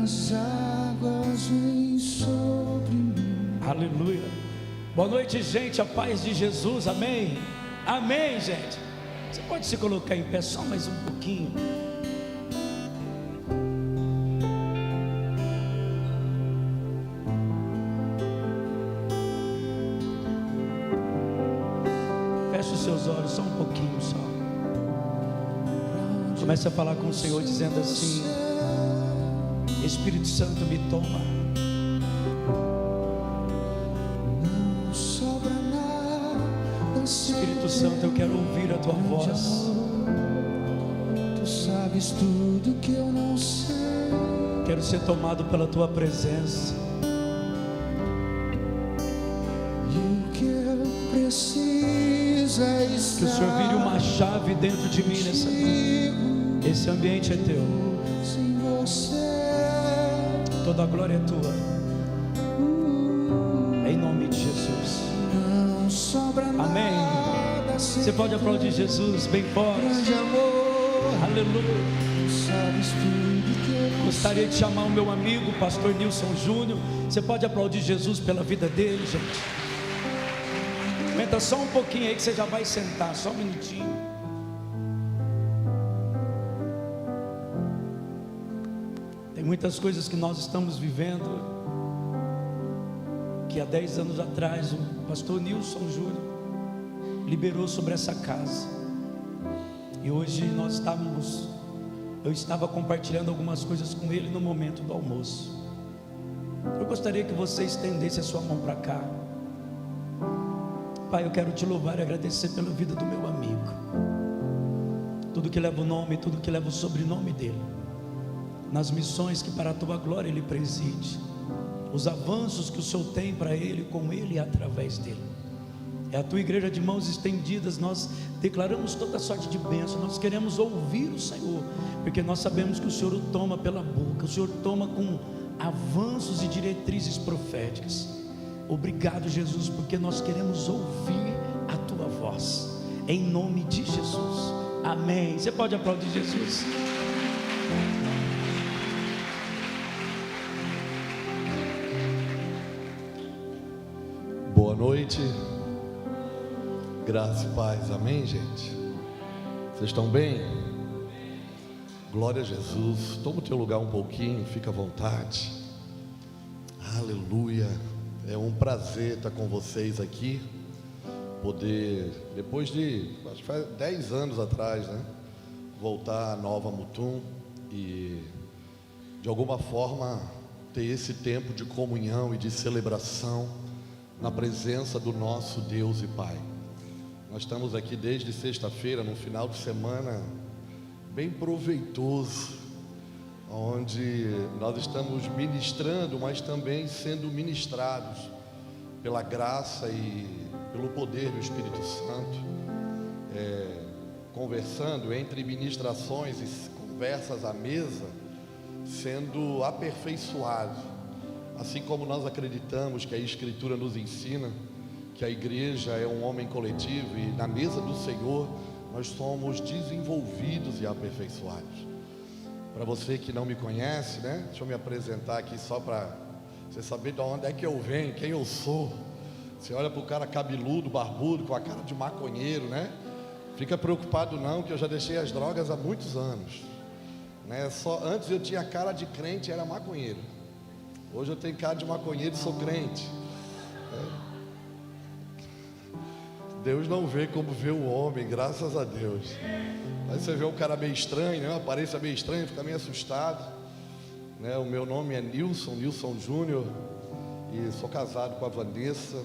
as águas vêm sobre mim. Aleluia. Boa noite, gente, a paz de Jesus, amém? Amém, gente. Você pode se colocar em pé só mais um pouquinho. Feche os seus olhos só um pouquinho só. Comece a falar com o Senhor dizendo assim: Espírito Santo, me toma. Não sobra nada. Espírito Santo, eu quero ouvir a tua voz. Tu sabes tudo que eu não sei. Quero ser tomado pela tua presença. E o que eu preciso é estar. Que o Senhor vire uma chave dentro de mim nessa vida. Esse ambiente é teu. Sem você. Toda a glória é tua. Em nome de Jesus. Não sobra Amém. nada. Você pode aplaudir Jesus bem forte. Grande amor. Aleluia. Tu sabes tudo que eu não Gostaria de chamar o meu amigo, pastor Nilson Júnior. Você pode aplaudir Jesus pela vida dele, gente. Aumenta só um pouquinho aí que você já vai sentar. Só um minutinho. Tem muitas coisas que nós estamos vivendo que há 10 anos atrás o pastor Nilson Júnior liberou sobre essa casa. E hoje eu estava compartilhando algumas coisas com ele no momento do almoço. Eu gostaria que você estendesse a sua mão para cá. Pai, eu quero te louvar e agradecer pela vida do meu amigo. Tudo que leva o nome, tudo que leva o sobrenome dele, nas missões que para a tua glória ele preside, os avanços que o Senhor tem para ele, com ele e através dele. É a tua igreja de mãos estendidas, nós declaramos toda sorte de bênção. Nós queremos ouvir o Senhor, porque nós sabemos que o Senhor o toma pela boca, o Senhor toma com avanços e diretrizes proféticas. Obrigado, Jesus, porque nós queremos ouvir a tua voz, em nome de Jesus, amém. Você pode aplaudir Jesus? Boa noite, graça e paz, amém, gente? Vocês estão bem? Glória a Jesus. Toma o teu lugar um pouquinho, fica à vontade. Aleluia. É um prazer estar com vocês aqui, poder, depois de, acho que faz 10 anos atrás, né, voltar a Nova Mutum e de alguma forma ter esse tempo de comunhão e de celebração na presença do nosso Deus e Pai. Nós estamos aqui desde sexta-feira, num final de semana bem proveitoso, onde nós estamos ministrando, mas também sendo ministrados pela graça e pelo poder do Espírito Santo, conversando entre ministrações e conversas à mesa, sendo aperfeiçoados. Assim como nós acreditamos que a Escritura nos ensina que a igreja é um homem coletivo e na mesa do Senhor nós somos desenvolvidos e aperfeiçoados. Para você que não me conhece, né? Deixa eu me apresentar aqui só para você saber de onde é que eu venho, quem eu sou. Você olha para o cara cabeludo, barbudo, com a cara de maconheiro, né? Fica preocupado não, que eu já deixei as drogas há muitos anos, né? Só antes eu tinha cara de crente e era maconheiro. Hoje eu tenho cara de maconheiro e sou crente. Deus não vê como vê o homem, graças a Deus. Aí você vê um cara meio estranho, né? Uma aparência meio estranha, fica meio assustado, né? O meu nome é Nilson Júnior, e sou casado com a Vanessa.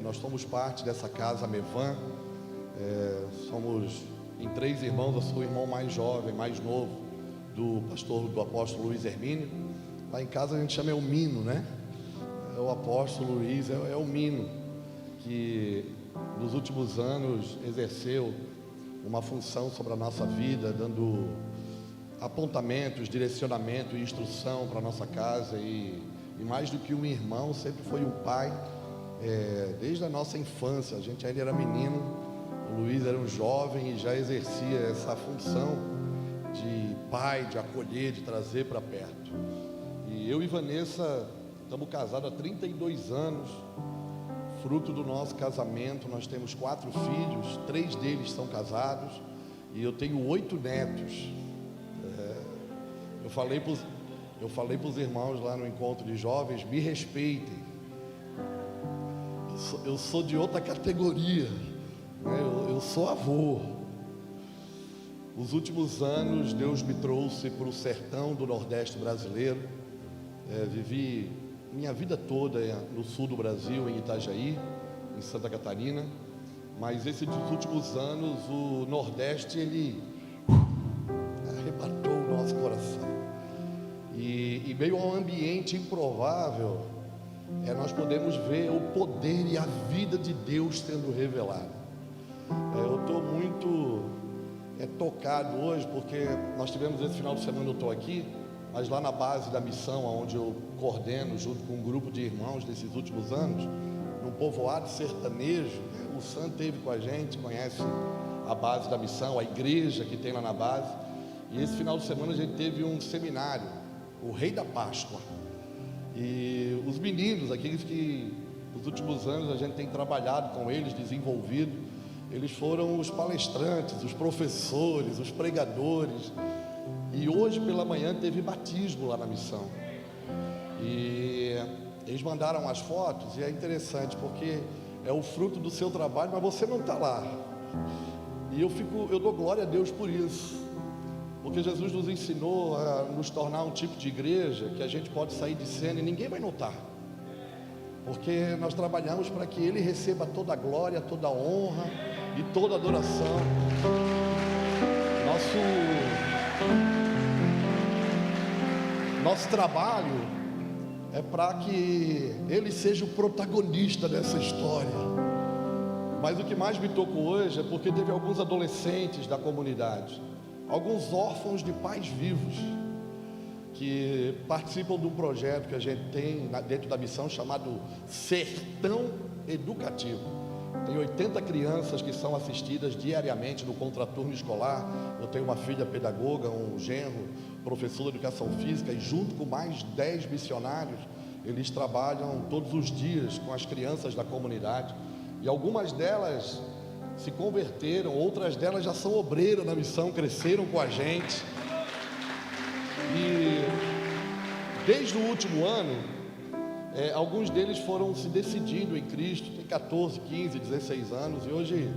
Nós somos parte dessa casa Mevan. Somos em 3 irmãos. Eu sou o irmão mais jovem, mais novo do apóstolo Luiz Hermínio. Lá em casa a gente chama o Mino, né? O apóstolo Luiz é o Mino, que nos últimos anos exerceu uma função sobre a nossa vida, dando apontamentos, direcionamento e instrução para a nossa casa, e mais do que um irmão, sempre foi um pai, desde a nossa infância. A gente ainda era menino, o Luiz era um jovem e já exercia essa função de pai, de acolher, de trazer para perto. E eu e Vanessa estamos casados há 32 anos, fruto do nosso casamento. Nós temos 4 filhos, 3 deles são casados e eu tenho 8 netos. Eu falei para os irmãos lá no encontro de jovens: me respeitem, eu sou de outra categoria, né? Eu sou avô. Os últimos anos Deus me trouxe para o sertão do Nordeste brasileiro. Vivi minha vida toda no sul do Brasil, em Itajaí, em Santa Catarina, mas esses últimos anos o Nordeste ele arrebatou o nosso coração. E meio a um ambiente improvável, nós podemos ver o poder e a vida de Deus sendo revelada. Eu estou muito tocado hoje, porque nós tivemos esse final de semana, eu estou aqui, mas lá na base da missão, onde eu coordeno junto com um grupo de irmãos desses últimos anos, num povoado sertanejo, o Sam esteve com a gente, conhece a base da missão, a igreja que tem lá na base, e esse final de semana a gente teve um seminário, o Rei da Páscoa, e os meninos, aqueles que nos últimos anos a gente tem trabalhado com eles, desenvolvido, eles foram os palestrantes, os professores, os pregadores. E hoje pela manhã teve batismo lá na missão. E eles mandaram as fotos, e é interessante porque é o fruto do seu trabalho, mas você não está lá. E eu dou glória a Deus por isso, porque Jesus nos ensinou a nos tornar um tipo de igreja que a gente pode sair de cena e ninguém vai notar, porque nós trabalhamos para que Ele receba toda a glória, toda a honra e toda a adoração. Nosso trabalho é para que Ele seja o protagonista dessa história. Mas o que mais me tocou hoje é porque teve alguns adolescentes da comunidade, alguns órfãos de pais vivos, que participam de um projeto que a gente tem dentro da missão chamado Sertão Educativo. Tem 80 crianças que são assistidas diariamente no contraturno escolar. Eu tenho uma filha pedagoga, um genro professor de educação física, e junto com mais 10 missionários, eles trabalham todos os dias com as crianças da comunidade. E algumas delas se converteram, outras delas já são obreiras na missão, cresceram com a gente. E desde o último ano, alguns deles foram se decidindo em Cristo, tem 14, 15, 16 anos, e hoje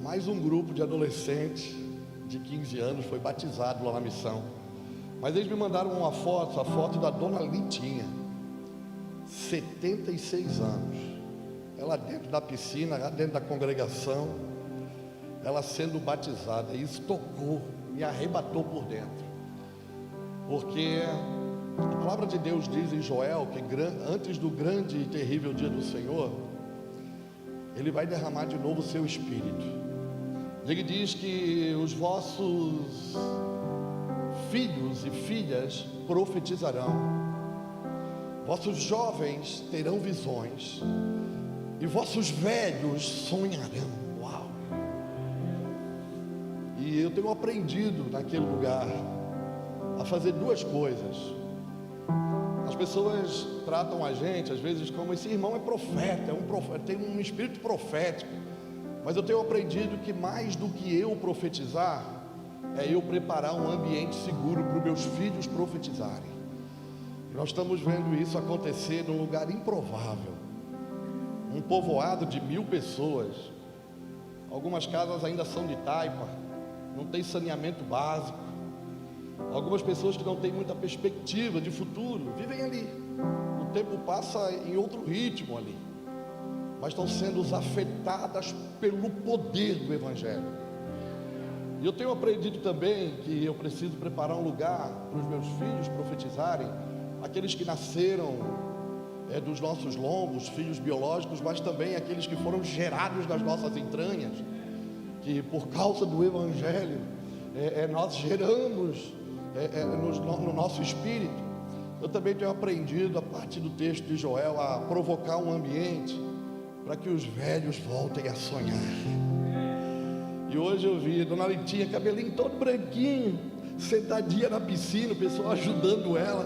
mais um grupo de adolescentes de 15 anos foi batizado lá na missão. Mas eles me mandaram uma foto, a foto da dona Litinha, 76 anos, ela dentro da piscina, lá dentro da congregação, ela sendo batizada. Isso tocou, me arrebatou por dentro, porque a palavra de Deus diz em Joel que antes do grande e terrível dia do Senhor, Ele vai derramar de novo o seu Espírito. Ele diz que os vossos filhos e filhas profetizarão, vossos jovens terão visões, e vossos velhos sonharão. Uau! E eu tenho aprendido naquele lugar a fazer duas coisas. As pessoas tratam a gente às vezes como: esse irmão é profeta, tem um espírito profético. Mas eu tenho aprendido que mais do que eu profetizar, é eu preparar um ambiente seguro para os meus filhos profetizarem. E nós estamos vendo isso acontecer num lugar improvável, um povoado de 1000 pessoas. Algumas casas ainda são de taipa, não tem saneamento básico. Algumas pessoas que não têm muita perspectiva de futuro vivem ali. O tempo passa em outro ritmo ali, mas estão sendo afetadas pelo poder do Evangelho. E eu tenho aprendido também que eu preciso preparar um lugar para os meus filhos profetizarem, aqueles que nasceram dos nossos lombos, filhos biológicos, mas também aqueles que foram gerados nas nossas entranhas, que por causa do Evangelho nós geramos no nosso espírito. Eu também tenho aprendido, a partir do texto de Joel, a provocar um ambiente para que os velhos voltem a sonhar. E hoje eu vi Dona Litinha, cabelinho todo branquinho, sentadinha na piscina, o pessoal ajudando ela.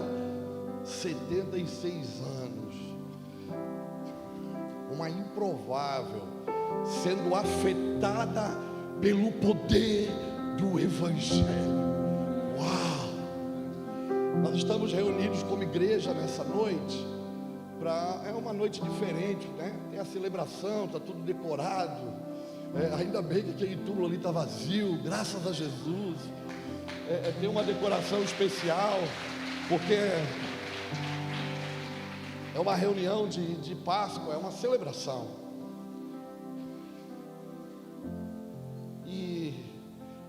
76 anos, uma improvável, sendo afetada pelo poder do Evangelho. Uau! Nós estamos reunidos como igreja nessa noite. É uma noite diferente, né? Tem a celebração, está tudo decorado. Ainda bem que aquele túmulo ali está vazio, graças a Jesus. Tem uma decoração especial, porque é uma reunião de Páscoa, é uma celebração. E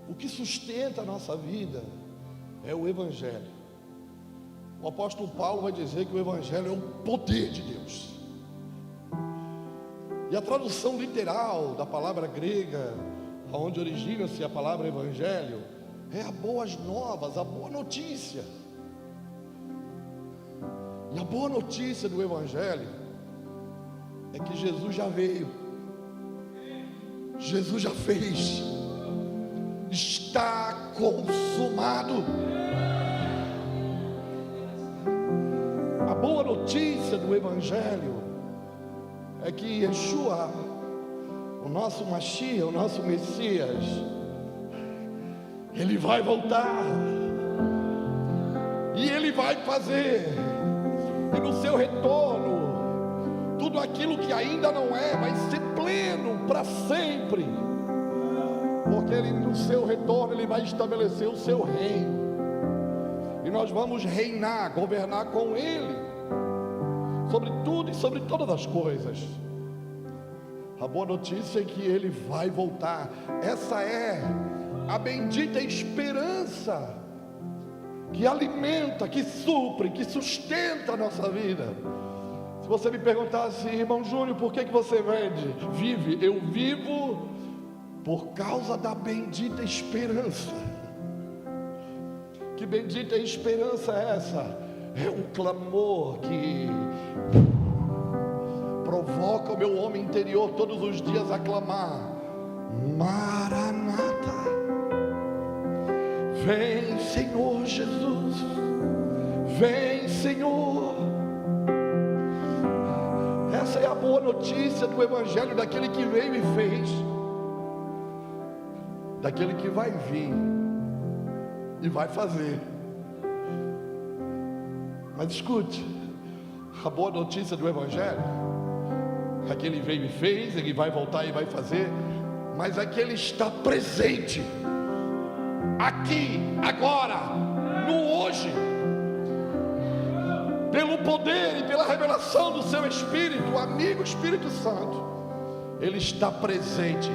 o que sustenta a nossa vida é o Evangelho. O apóstolo Paulo vai dizer que o Evangelho é o poder de Deus. E a tradução literal da palavra grega, onde origina-se a palavra Evangelho, é a boas novas, a boa notícia. E a boa notícia do Evangelho é que Jesus já veio, Jesus já fez, está consumado. A boa notícia do Evangelho é que Yeshua, o nosso Mashiach, o nosso Messias, Ele vai voltar, e Ele vai fazer, e no seu retorno, tudo aquilo que ainda não é, vai ser pleno para sempre, porque Ele, no seu retorno, Ele vai estabelecer o seu reino, e nós vamos reinar, governar com Ele, sobre tudo e sobre todas as coisas. A boa notícia é que Ele vai voltar. Essa é a bendita esperança que alimenta, que supre, que sustenta a nossa vida. Se você me perguntasse, irmão Júnior, por que você vive? Eu vivo por causa da bendita esperança. Que bendita esperança é essa? É um clamor que provoca o meu homem interior todos os dias a clamar: Maranata, vem Senhor Jesus, vem Senhor. Essa é a boa notícia do Evangelho, daquele que veio e fez, daquele que vai vir e vai fazer. Mas escute, a boa notícia do Evangelho é que Ele veio e fez, Ele vai voltar e vai fazer, mas é que Ele está presente, aqui, agora, no hoje, pelo poder e pela revelação do seu Espírito, o amigo Espírito Santo. Ele está presente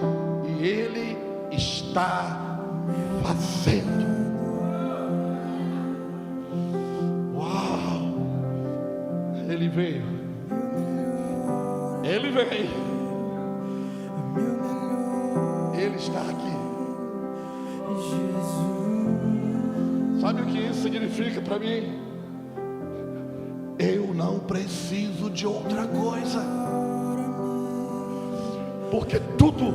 e Ele está fazendo. Ele veio, Ele vem, Ele está aqui. Sabe o que isso significa para mim? Eu não preciso de outra coisa, porque tudo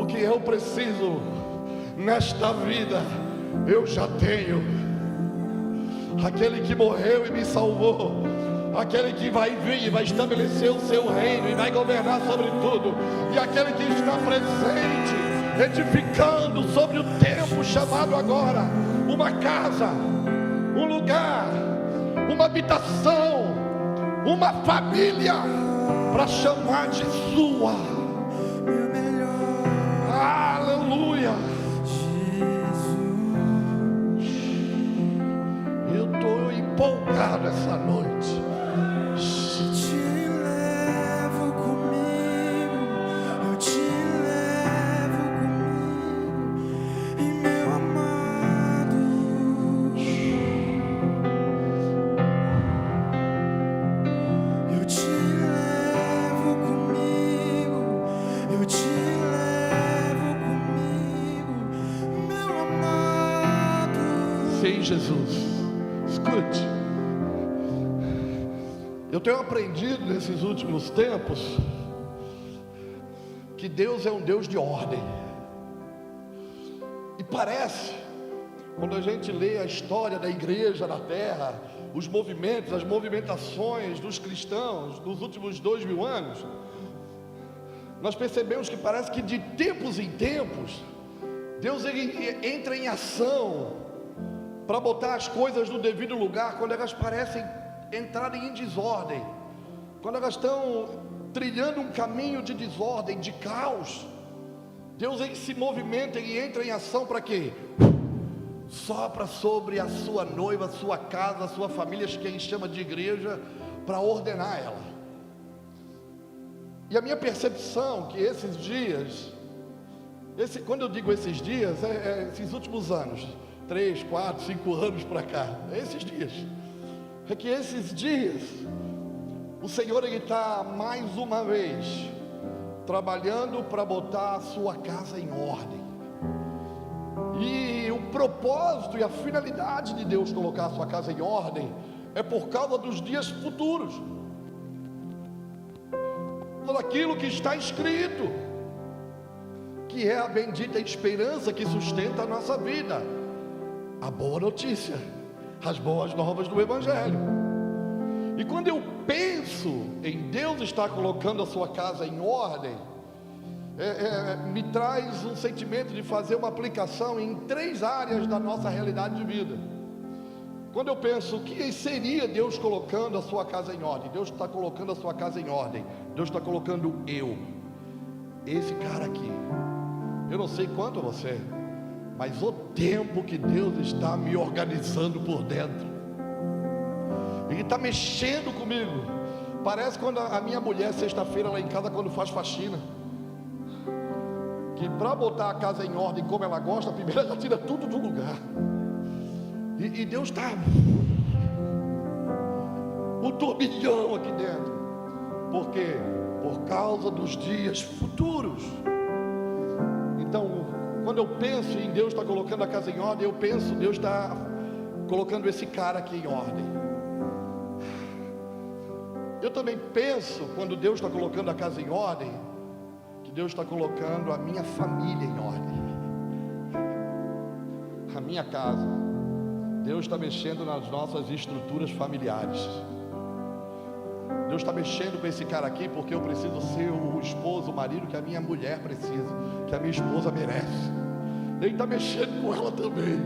o que eu preciso nesta vida eu já tenho. Aquele que morreu e me salvou, aquele que vai vir e vai estabelecer o seu reino e vai governar sobre tudo, e aquele que está presente, edificando sobre o tempo chamado agora, uma casa, um lugar, uma habitação, uma família, para chamar de sua. Aleluia. Eu estou empolgado essa noite. Jesus, escute, eu tenho aprendido nesses últimos tempos que Deus é um Deus de ordem, e parece Quando a gente lê a história da igreja na terra, os movimentos, as movimentações dos cristãos nos últimos 2000 anos, nós percebemos que parece que de tempos em tempos, Deus entra em ação para botar as coisas no devido lugar quando elas parecem entrarem em desordem, quando elas estão trilhando um caminho de desordem, de caos. Deus se movimenta e entra em ação para quê? Sopra sobre a sua noiva, a sua casa, a sua família, que ele chama de igreja, para ordenar ela. E a minha percepção que esses dias, quando eu digo esses dias, esses últimos anos, 3, 4, 5 anos para cá, esses dias, é que esses dias, o Senhor está mais uma vez trabalhando para botar a sua casa em ordem. E o propósito e a finalidade de Deus colocar a sua casa em ordem é por causa dos dias futuros, tudo aquilo que está escrito, que é a bendita esperança que sustenta a nossa vida, a boa notícia, as boas novas do Evangelho. E quando eu penso em Deus estar colocando a sua casa em ordem, me traz um sentimento de fazer uma aplicação em 3 áreas da nossa realidade de vida. Quando eu penso, o que seria Deus colocando a sua casa em ordem? Deus está colocando a sua casa em ordem. Deus está colocando esse cara aqui. Eu não sei quanto a você, mas o tempo que Deus está me organizando por dentro, Ele está mexendo comigo. Parece quando a minha mulher, sexta-feira lá em casa, quando faz faxina, que para botar a casa em ordem como ela gosta, primeiro ela tira tudo do lugar. E Deus está um turbilhão aqui dentro. Por quê? Por causa dos dias futuros. Então, quando eu penso em Deus está colocando a casa em ordem, eu penso, Deus está colocando esse cara aqui em ordem. Eu também penso, quando Deus está colocando a casa em ordem, que Deus está colocando a minha família em ordem, a minha casa. Deus está mexendo nas nossas estruturas familiares. Deus está mexendo com esse cara aqui, porque eu preciso ser o esposo, o marido que a minha mulher precisa, que a minha esposa merece. Ele está mexendo com ela também.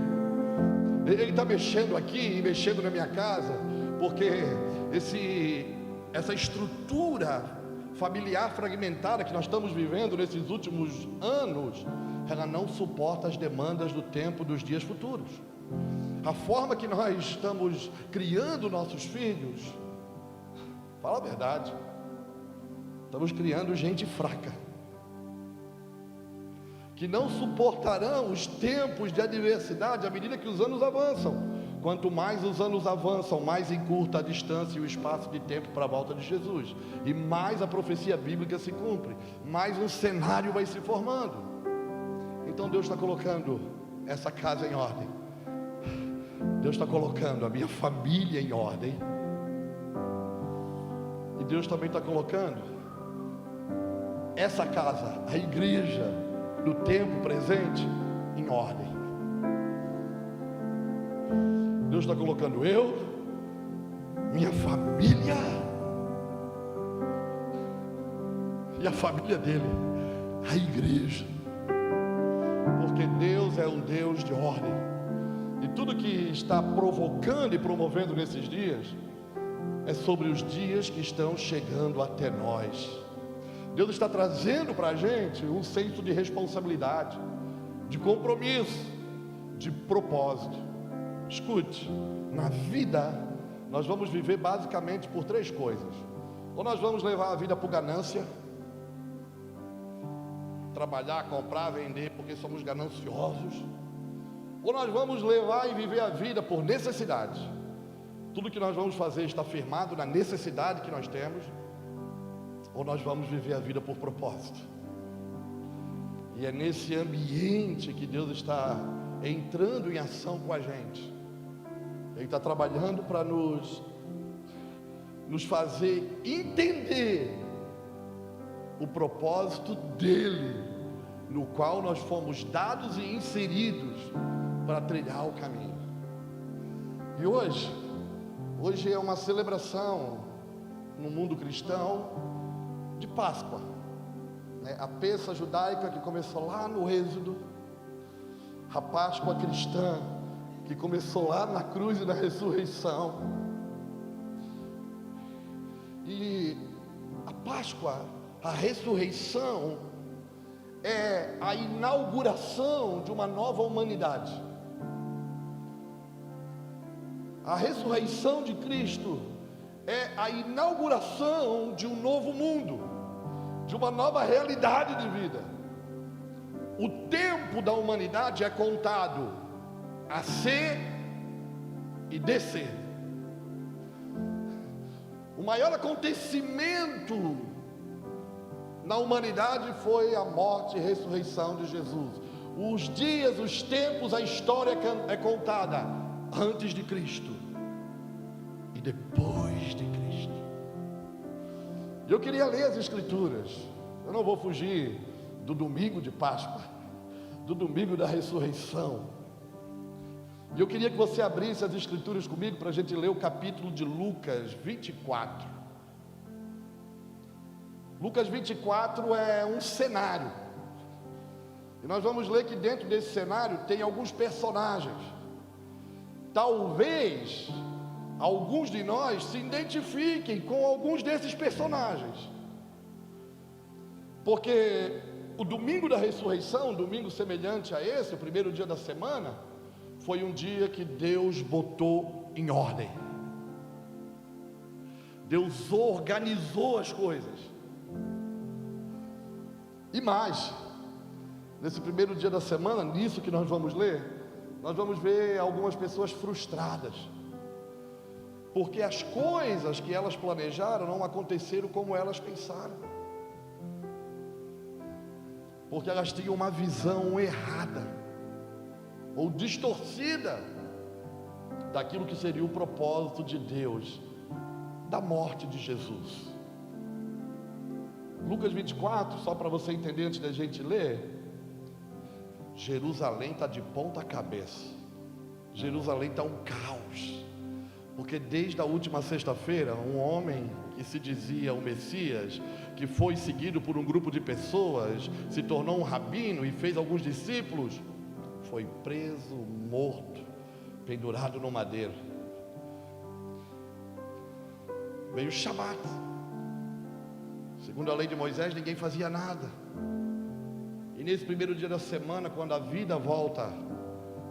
Ele está mexendo aqui e mexendo na minha casa, porque essa estrutura familiar fragmentada que nós estamos vivendo nesses últimos anos, ela não suporta as demandas do tempo dos dias futuros. A forma que nós estamos criando nossos filhos, fala a verdade, estamos criando gente fraca, que não suportarão os tempos de adversidade à medida que os anos avançam. Quanto mais os anos avançam, mais encurta a distância e o espaço de tempo para a volta de Jesus, e mais a profecia bíblica se cumpre, mais um cenário vai se formando. Então Deus está colocando essa casa em ordem, Deus está colocando a minha família em ordem, e Deus também está colocando essa casa, a igreja, no tempo presente, em ordem. Deus está colocando eu, minha família e a família dele, a igreja, porque Deus é um Deus de ordem. E tudo que está provocando e promovendo nesses dias é sobre os dias que estão chegando até nós. Deus está trazendo para a gente um senso de responsabilidade, de compromisso, de propósito. Escute, na vida nós vamos viver basicamente por 3 coisas. Ou nós vamos levar a vida por ganância, trabalhar, comprar, vender porque somos gananciosos, ou nós vamos levar e viver a vida por necessidade. Tudo que nós vamos fazer está firmado na necessidade que nós temos, ou nós vamos viver a vida por propósito. E é nesse ambiente que Deus está entrando em ação com a gente. Ele está trabalhando para nos fazer entender o propósito dele, no qual nós fomos dados e inseridos para trilhar o caminho. E hoje é uma celebração no mundo cristão de Páscoa, né? A Pêssah judaica que começou lá no Êxodo, a Páscoa cristã que começou lá na cruz e na ressurreição. E a Páscoa, a ressurreição, é a inauguração de uma nova humanidade. A ressurreição de Cristo é a inauguração de um novo mundo, de uma nova realidade de vida. O tempo da humanidade é contado a ser e descer. O maior acontecimento na humanidade foi a morte e ressurreição de Jesus. Os dias, os tempos, a história é contada antes de Cristo e depois de Cristo. Eu queria ler as Escrituras. Eu não vou fugir do domingo de Páscoa, do domingo da ressurreição. E eu queria que você abrisse as Escrituras comigo para a gente ler o capítulo de Lucas 24. Lucas 24 é um cenário. E nós vamos ler que dentro desse cenário tem alguns personagens. Talvez alguns de nós se identifiquem com alguns desses personagens. Porque o domingo da ressurreição, um domingo semelhante a esse, o primeiro dia da semana, foi um dia que Deus botou em ordem. Deus organizou as coisas. E mais, nesse primeiro dia da semana, nisso que nós vamos ler, nós vamos ver algumas pessoas frustradas, porque as coisas que elas planejaram não aconteceram como elas pensaram, porque elas tinham uma visão errada ou distorcida daquilo que seria o propósito de Deus, da morte de Jesus. Lucas 24, só para você entender antes da gente ler, Jerusalém está de ponta cabeça. Jerusalém está um caos, porque desde a última sexta-feira, um homem que se dizia o Messias, que foi seguido por um grupo de pessoas, se tornou um rabino e fez alguns discípulos, foi preso, morto, pendurado no madeiro. Veio o Shabat. Segundo a lei de Moisés, ninguém fazia nada. E nesse primeiro dia da semana, quando a vida volta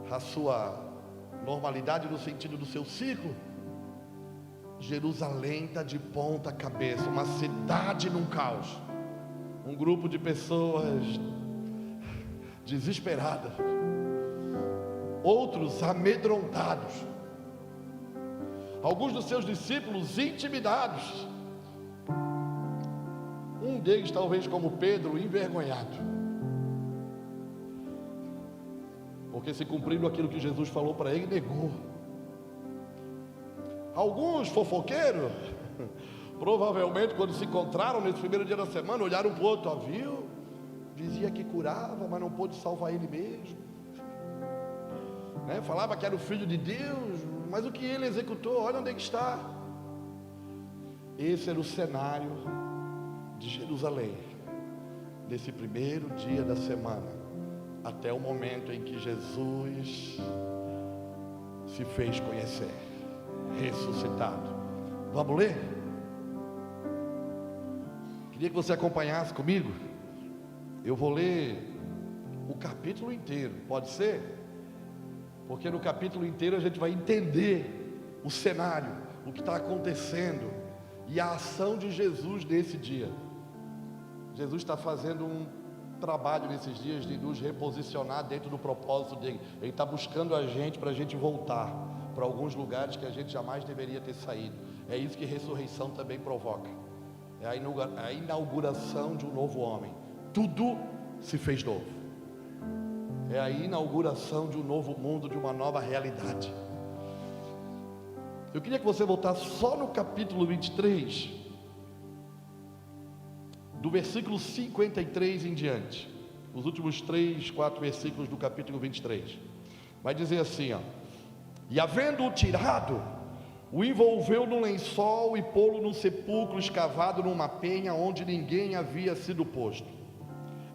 à sua normalidade no sentido do seu ciclo, Jerusalém está de ponta cabeça, uma cidade num caos, um grupo de pessoas desesperadas, outros amedrontados, alguns dos seus discípulos intimidados, um deles talvez como Pedro, envergonhado, porque se cumprindo aquilo que Jesus falou para ele, negou. Alguns fofoqueiros, provavelmente quando se encontraram nesse primeiro dia da semana, olharam para o outro, viu? Dizia que curava, mas não pôde salvar ele mesmo, né? Falava que era o filho de Deus, mas o que ele executou, olha onde é que está. Esse era o cenário de Jerusalém, nesse primeiro dia da semana, até o momento em que Jesus se fez conhecer, ressuscitado. Vamos ler? Queria que você acompanhasse comigo. Eu vou ler o capítulo inteiro, pode ser? Porque no capítulo inteiro a gente vai entender o cenário, o que está acontecendo e a ação de Jesus nesse dia. Jesus está fazendo um trabalho nesses dias de nos reposicionar dentro do propósito dele. Ele está buscando a gente para a gente voltar para alguns lugares que a gente jamais deveria ter saído. É isso que ressurreição também provoca. É a inauguração de um novo homem. Tudo se fez novo. É a inauguração de um novo mundo, de uma nova realidade. Eu queria que você voltasse só no capítulo 23, do versículo 53 em diante, os últimos 3, 4 versículos do capítulo 23. vai dizer assim, ó: e havendo-o tirado, o envolveu num lençol e pô-lo num sepulcro escavado numa penha onde ninguém havia sido posto.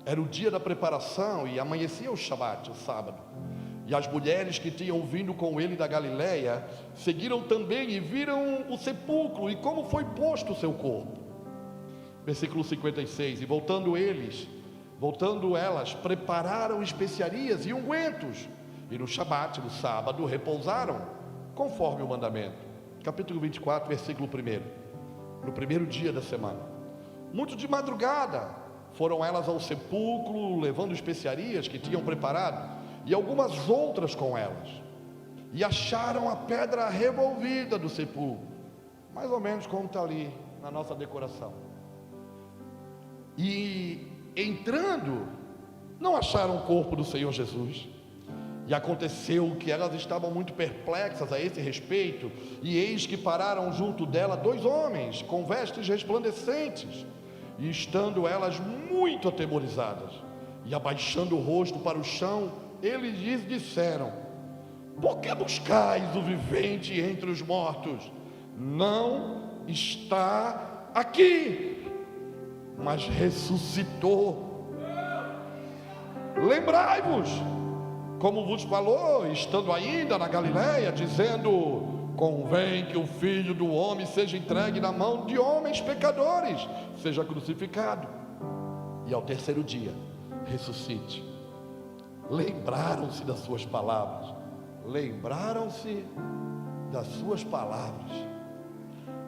Era o dia da preparação e amanhecia o Shabat, o sábado. E as mulheres que tinham vindo com ele da Galileia seguiram também e viram o sepulcro e como foi posto o seu corpo. Versículo 56, e voltando elas, prepararam especiarias e ungüentos, e no Shabat, no sábado, repousaram, conforme o mandamento. Capítulo 24, versículo 1. No primeiro dia da semana, muito de madrugada, foram elas ao sepulcro, levando especiarias que tinham preparado, e algumas outras com elas, e acharam a pedra revolvida do sepulcro, mais ou menos como está ali na nossa decoração. E entrando, não acharam o corpo do Senhor Jesus. E aconteceu que elas estavam muito perplexas a esse respeito, e eis que pararam junto dela 2 homens com vestes resplandecentes, e estando elas muito atemorizadas, e abaixando o rosto para o chão, eles lhes disseram: por que buscais o vivente entre os mortos? Não está aqui, mas ressuscitou. Lembrai-vos como vos falou, estando ainda na Galileia, dizendo: convém que o Filho do Homem seja entregue na mão de homens pecadores, seja crucificado, e ao terceiro dia ressuscite. Lembraram-se das suas palavras.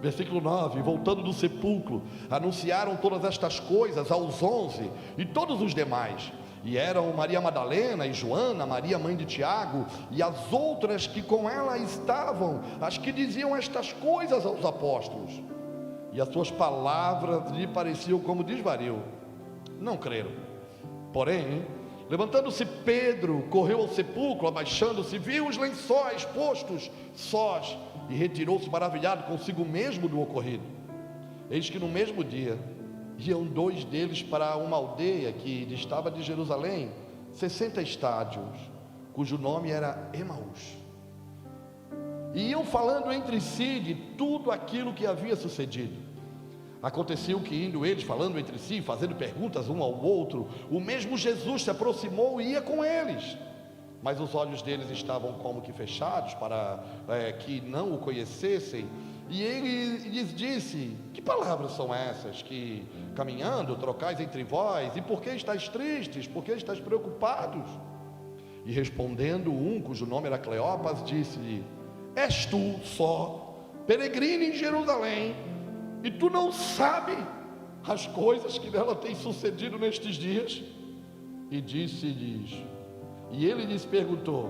Versículo 9, voltando do sepulcro, anunciaram todas estas coisas aos 11 e todos os demais. E eram Maria Madalena e Joana, Maria mãe de Tiago, e as outras que com ela estavam, as que diziam estas coisas aos apóstolos. E as suas palavras lhe pareciam como desvario. Não creram. Porém, levantando-se Pedro, correu ao sepulcro, abaixando-se, viu os lençóis postos sós, e retirou-se maravilhado consigo mesmo do ocorrido. Eis que no mesmo dia iam 2 deles para uma aldeia que distava de Jerusalém 60 estádios, cujo nome era Emaús. E iam falando entre si de tudo aquilo que havia sucedido. Aconteceu que, indo eles falando entre si, fazendo perguntas um ao outro, o mesmo Jesus se aproximou e ia com eles, mas os olhos deles estavam como que fechados, para que não o conhecessem. E ele lhes disse: que palavras são essas que, caminhando, trocais entre vós? E por que estáis tristes? Por que estáis preocupados? E respondendo um, cujo nome era Cleopas, disse-lhe: és tu só peregrino em Jerusalém, e tu não sabes as coisas que nela têm sucedido nestes dias? E disse-lhes, e ele lhes perguntou: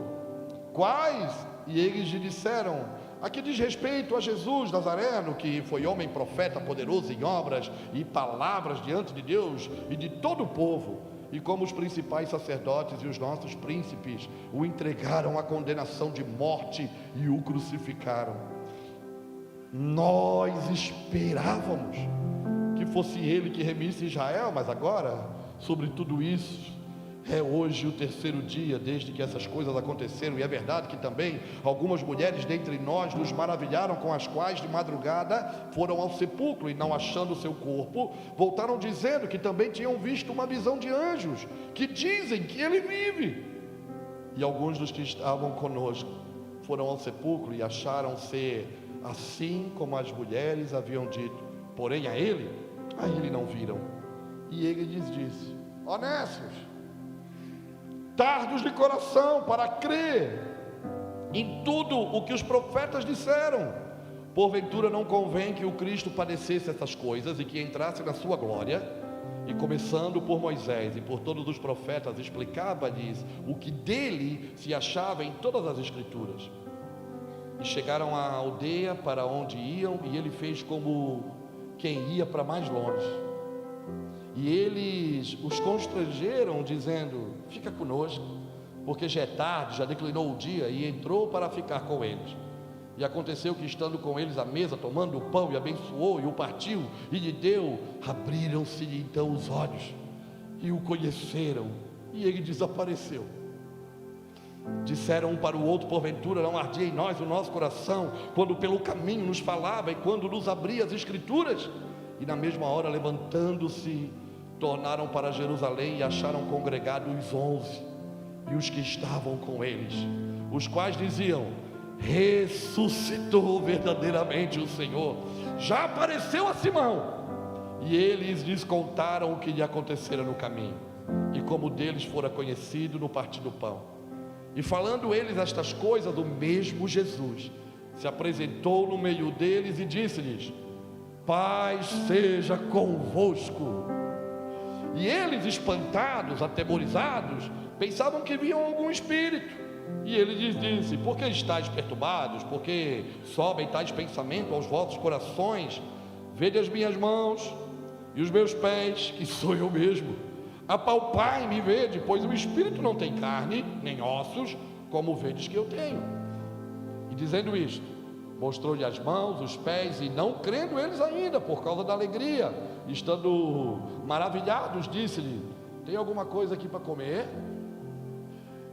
quais? E eles lhe disseram: a que diz respeito a Jesus Nazareno, que foi homem profeta, poderoso em obras e palavras diante de Deus e de todo o povo, e como os principais sacerdotes e os nossos príncipes o entregaram à condenação de morte e o crucificaram. Nós esperávamos que fosse ele que remisse Israel, mas agora, sobre tudo isso, é hoje o terceiro dia desde que essas coisas aconteceram. E é verdade que também algumas mulheres dentre nós nos maravilharam, com as quais de madrugada foram ao sepulcro, e não achando o seu corpo, voltaram dizendo que também tinham visto uma visão de anjos, que dizem que ele vive. E alguns dos que estavam conosco foram ao sepulcro e acharam ser assim como as mulheres haviam dito, porém a ele não viram. E ele lhes disse: honestos, tardos de coração para crer em tudo o que os profetas disseram, porventura não convém que o Cristo padecesse essas coisas e que entrasse na sua glória? E começando por Moisés e por todos os profetas, explicava-lhes o que dele se achava em todas as escrituras. E chegaram à aldeia para onde iam, e ele fez como quem ia para mais longe. E eles os constrangeram, dizendo: fica conosco, porque já é tarde, já declinou o dia. E entrou para ficar com eles. E aconteceu que, estando com eles à mesa, tomando o pão, e abençoou, e o partiu, e lhe deu, abriram-se-lhe então os olhos, e o conheceram, e ele desapareceu. Disseram um para o outro: porventura não ardia em nós o nosso coração, quando pelo caminho nos falava e quando nos abria as escrituras? E na mesma hora, levantando-se, tornaram para Jerusalém e acharam congregados os 11 e os que estavam com eles, os quais diziam: ressuscitou verdadeiramente o Senhor, já apareceu a Simão. E eles lhes contaram o que lhe acontecera no caminho, e como deles fora conhecido no partir do pão. E falando eles estas coisas, o mesmo Jesus se apresentou no meio deles e disse-lhes: paz seja convosco. E eles, espantados, atemorizados, pensavam que viam algum espírito. E ele lhes disse: por que estáis perturbados? Por que sobem tais pensamentos aos vossos corações? Vede as minhas mãos e os meus pés, que sou eu mesmo. Apalpai-me e vede, pois o espírito não tem carne, nem ossos, como vedes que eu tenho. E dizendo isto, mostrou-lhe as mãos, os pés, e não crendo eles ainda, por causa da alegria, estando maravilhados, disse-lhe: tem alguma coisa aqui para comer?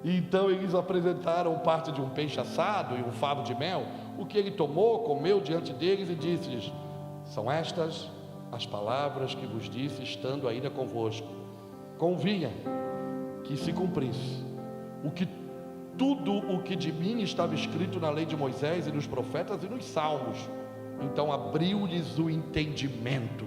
E então eles apresentaram parte de um peixe assado e um favo de mel, o que ele tomou, comeu diante deles e disse-lhes: são estas as palavras que vos disse, estando ainda convosco. Convinha que se cumprisse tudo o que de mim estava escrito na lei de Moisés e nos profetas e nos salmos. Então abriu-lhes o entendimento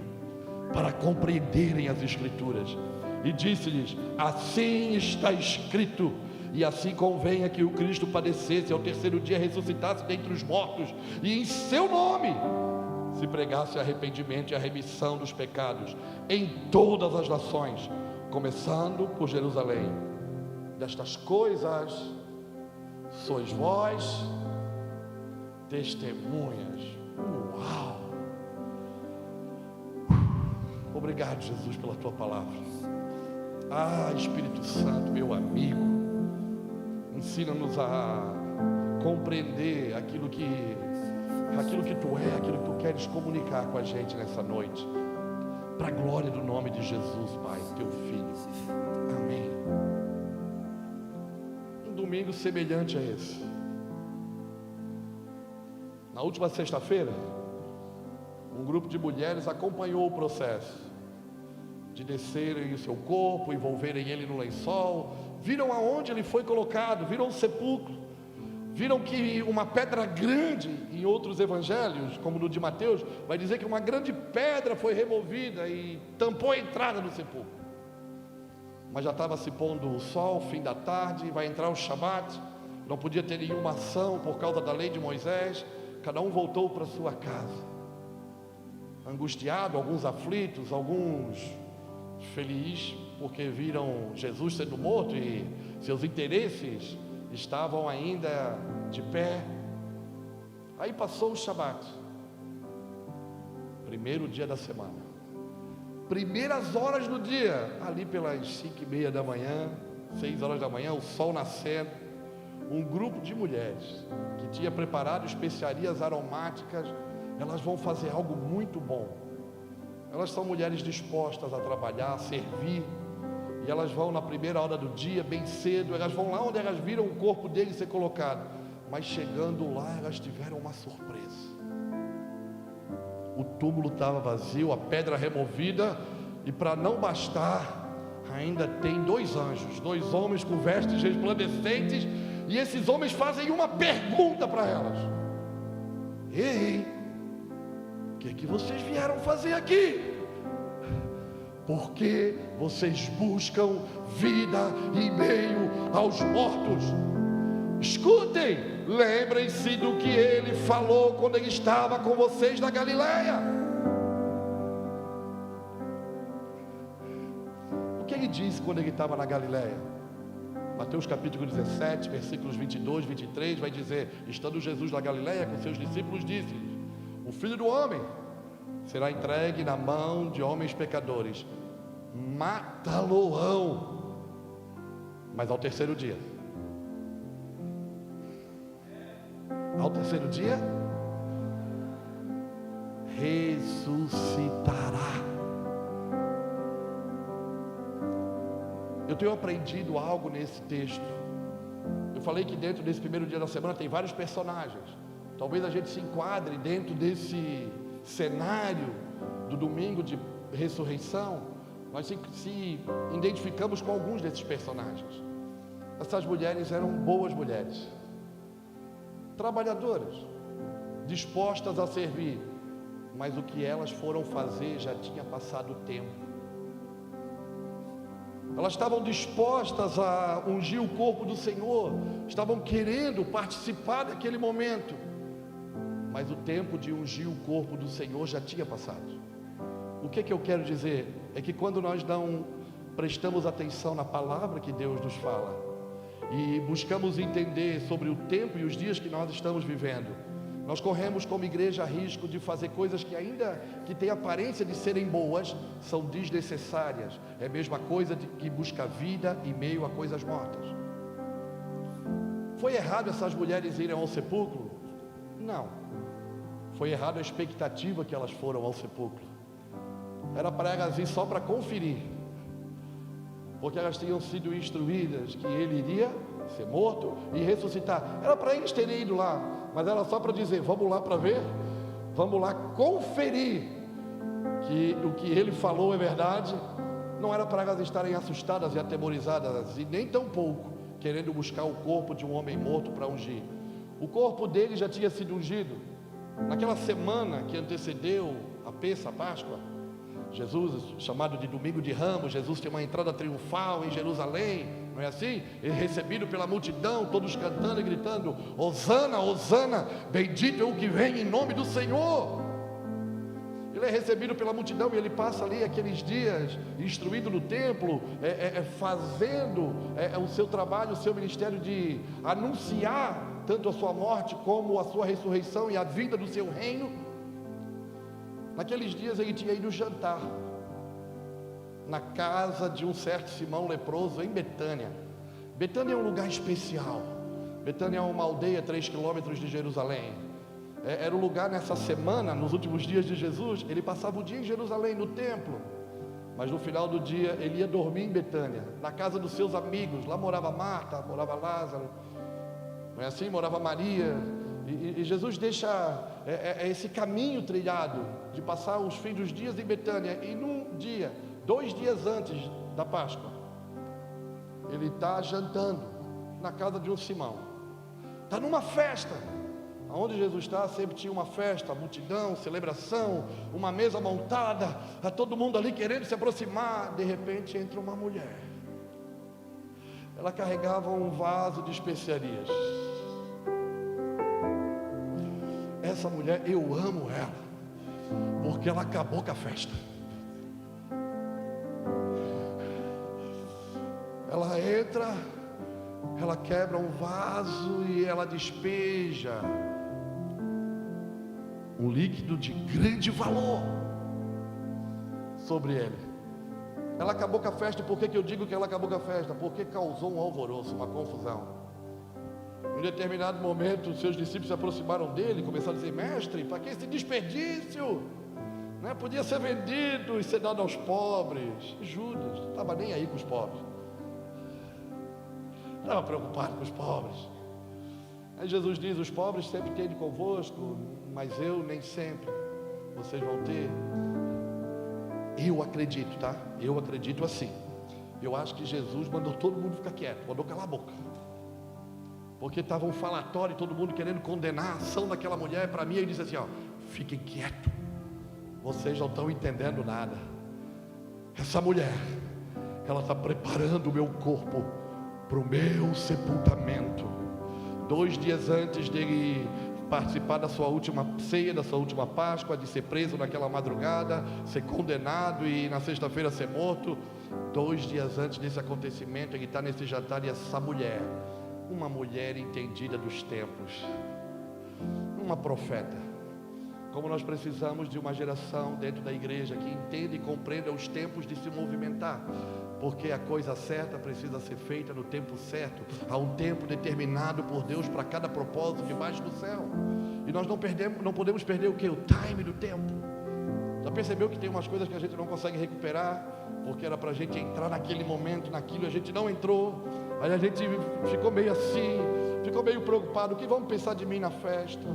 para compreenderem as escrituras, e disse-lhes: assim está escrito, e assim convenha que o Cristo padecesse, ao terceiro dia ressuscitasse dentre os mortos, e em seu nome se pregasse arrependimento e a remissão dos pecados em todas as nações, começando por Jerusalém. Destas coisas sois vós testemunhas. Uau! Obrigado, Jesus, pela tua palavra. Espírito Santo, meu amigo, ensina-nos a compreender aquilo que tu é, aquilo que tu queres comunicar com a gente nessa noite, para a glória do nome de Jesus, Pai, teu Filho. Amém. Um domingo semelhante a esse. Na última sexta-feira, um grupo de mulheres acompanhou o processo de descerem o seu corpo, envolverem ele no lençol, viram aonde ele foi colocado, viram o sepulcro, viram que uma pedra grande, em outros evangelhos, como no de Mateus, vai dizer que uma grande pedra foi removida e tampou a entrada do sepulcro. Mas já estava se pondo o sol, fim da tarde, vai entrar o Shabat, não podia ter nenhuma ação por causa da lei de Moisés. Cada um voltou para sua casa, angustiado, alguns aflitos, alguns felizes, porque viram Jesus sendo morto e seus interesses estavam ainda de pé. Aí passou o Shabat, primeiro dia da semana, primeiras horas do dia, ali pelas 5:30 da manhã, 6 horas da manhã, o sol nascendo, um grupo de mulheres que tinha preparado especiarias aromáticas. Elas vão fazer algo muito bom. Elas são mulheres dispostas a trabalhar, a servir, e elas vão na primeira hora do dia, bem cedo. Elas vão lá onde elas viram o corpo dele ser colocado, mas chegando lá, elas tiveram uma surpresa. O túmulo estava vazio, a pedra removida, e para não bastar, ainda tem 2 anjos, 2 homens com vestes resplandecentes, e esses homens fazem uma pergunta para elas: ei, o que vocês vieram fazer aqui? Porque vocês buscam vida em meio aos mortos. Escutem, lembrem-se do que ele falou quando ele estava com vocês na Galileia. O que ele disse quando ele estava na Galileia? Mateus capítulo 17, versículos 22, 23, vai dizer: estando Jesus na Galileia com seus discípulos, disse-lhes: o Filho do Homem será entregue na mão de homens pecadores, matá-lo-ão, mas ao terceiro dia ressuscitará. Eu tenho aprendido algo nesse texto. Eu falei que dentro desse primeiro dia da semana tem vários personagens. Talvez a gente se enquadre dentro desse cenário do domingo de ressurreição. Nós se identificamos com alguns desses personagens. Essas mulheres eram boas mulheres, trabalhadoras, dispostas a servir, mas o que elas foram fazer já tinha passado o tempo. Elas estavam dispostas a ungir o corpo do Senhor, estavam querendo participar daquele momento, mas o tempo de ungir o corpo do Senhor já tinha passado. O que eu quero dizer? É que quando nós não prestamos atenção na palavra que Deus nos fala, e buscamos entender sobre o tempo e os dias que nós estamos vivendo, nós corremos como igreja risco de fazer coisas que, ainda que têm aparência de serem boas, são desnecessárias. É a mesma coisa de que busca vida em meio a coisas mortas. Foi errado essas mulheres irem ao sepulcro? Não. Foi errado a expectativa que elas foram ao sepulcro. Era para elas ir só para conferir, porque elas tinham sido instruídas que ele iria ser morto e ressuscitar. Era para eles terem ido lá, mas era só para dizer: vamos lá para ver, vamos lá conferir que o que ele falou é verdade. Não era para elas estarem assustadas e atemorizadas, e nem tampouco querendo buscar o corpo de um homem morto para ungir. O corpo dele já tinha sido ungido naquela semana que antecedeu a Pêssega, a Páscoa. Jesus, chamado de Domingo de Ramos, Jesus tem uma entrada triunfal em Jerusalém, não é assim? Ele é recebido pela multidão, todos cantando e gritando: Hosana, Hosana, bendito é o que vem em nome do Senhor. Ele é recebido pela multidão e ele passa ali aqueles dias instruído no templo, fazendo o seu trabalho, o seu ministério de anunciar tanto a sua morte como a sua ressurreição e a vinda do seu reino. Naqueles dias ele tinha ido jantar na casa de um certo Simão leproso em Betânia. Betânia é um lugar especial. Betânia é uma aldeia a 3 quilômetros de Jerusalém. Era o lugar nessa semana, nos últimos dias de Jesus, ele passava o dia em Jerusalém, no templo. Mas no final do dia ele ia dormir em Betânia, na casa dos seus amigos. Lá morava Marta, morava Lázaro, não é assim? Morava Maria. E Jesus deixa esse caminho trilhado de passar os fins dos dias em Betânia. E num dia, 2 dias antes da Páscoa, ele está jantando na casa de um Simão. Está numa festa. Onde Jesus está, sempre tinha uma festa, multidão, celebração, uma mesa montada, está todo mundo ali querendo se aproximar. De repente entra uma mulher. Ela carregava um vaso de especiarias. Essa mulher, eu amo ela, porque ela acabou com a festa. Ela entra, ela quebra um vaso e ela despeja um líquido de grande valor sobre ele. Ela acabou com a festa. E por que eu digo que ela acabou com a festa? Porque causou um alvoroço, uma confusão. Em determinado momento, os seus discípulos se aproximaram dele e começaram a dizer: mestre, para que esse desperdício? Né? Podia ser vendido e ser dado aos pobres. E Judas não estava nem aí com os pobres, não estava preocupado com os pobres. Aí Jesus diz: os pobres sempre têm convosco, mas eu nem sempre. Vocês vão ter. Eu acredito, tá? Eu acredito assim. Eu acho que Jesus mandou todo mundo ficar quieto, mandou calar a boca, porque estava um falatório, todo mundo querendo condenar a ação daquela mulher. Para mim ele disse assim: ó, fiquem quietos, vocês não estão entendendo nada. Essa mulher, ela está preparando o meu corpo para o meu sepultamento. 2 dias antes dele participar da sua última ceia, da sua última Páscoa, de ser preso naquela madrugada, ser condenado e na sexta-feira ser morto, 2 dias antes desse acontecimento, ele está nesse jantar e essa mulher, uma mulher entendida dos tempos, uma profeta. Como nós precisamos de uma geração dentro da igreja que entenda e compreenda os tempos de se movimentar, porque a coisa certa precisa ser feita no tempo certo. Há um tempo determinado por Deus para cada propósito debaixo do céu, e nós não podemos perder o que? O time do tempo. Já percebeu que tem umas coisas que a gente não consegue recuperar, porque era para a gente entrar naquele momento, naquilo, a gente não entrou, aí a gente ficou meio assim, ficou meio preocupado, o que vão pensar de mim na festa?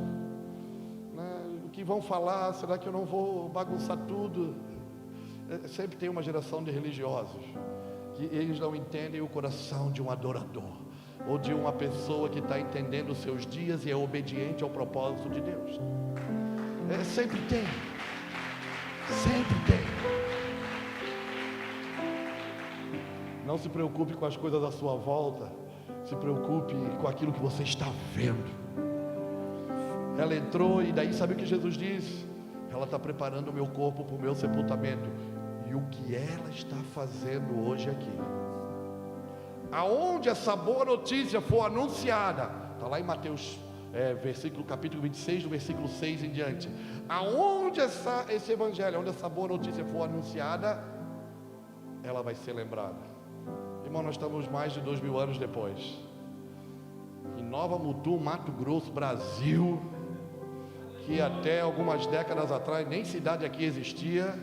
Né? O que vão falar? Será que eu não vou bagunçar tudo? Sempre tem uma geração de religiosos, que eles não entendem o coração de um adorador, ou de uma pessoa que está entendendo os seus dias e é obediente ao propósito de Deus. Sempre tem. Sempre tem. Não se preocupe com as coisas à sua volta, se preocupe com aquilo que você está vendo. Ela entrou e daí sabe o que Jesus disse? Ela está preparando o meu corpo para o meu sepultamento. E o que ela está fazendo hoje aqui? Aonde essa boa notícia for anunciada, está lá em Mateus capítulo 26, do versículo 6 em diante. Aonde esse evangelho, onde essa boa notícia for anunciada, ela vai ser lembrada. Irmão, nós estamos mais de 2000 anos depois. Em Nova Mutum, Mato Grosso, Brasil, que até algumas décadas atrás nem cidade aqui existia.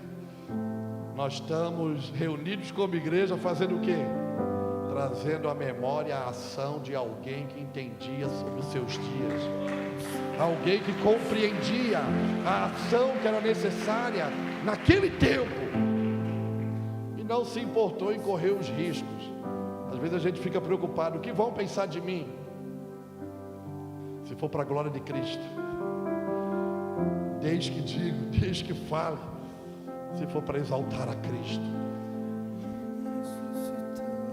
Nós estamos reunidos como igreja fazendo o quê? Trazendo à memória a ação de alguém que entendia sobre os seus dias, alguém que compreendia a ação que era necessária naquele tempo e não se importou em correr os riscos. Às vezes a gente fica preocupado, o que vão pensar de mim? Se for para a glória de Cristo, desde que digo, desde que fale, se for para exaltar a Cristo.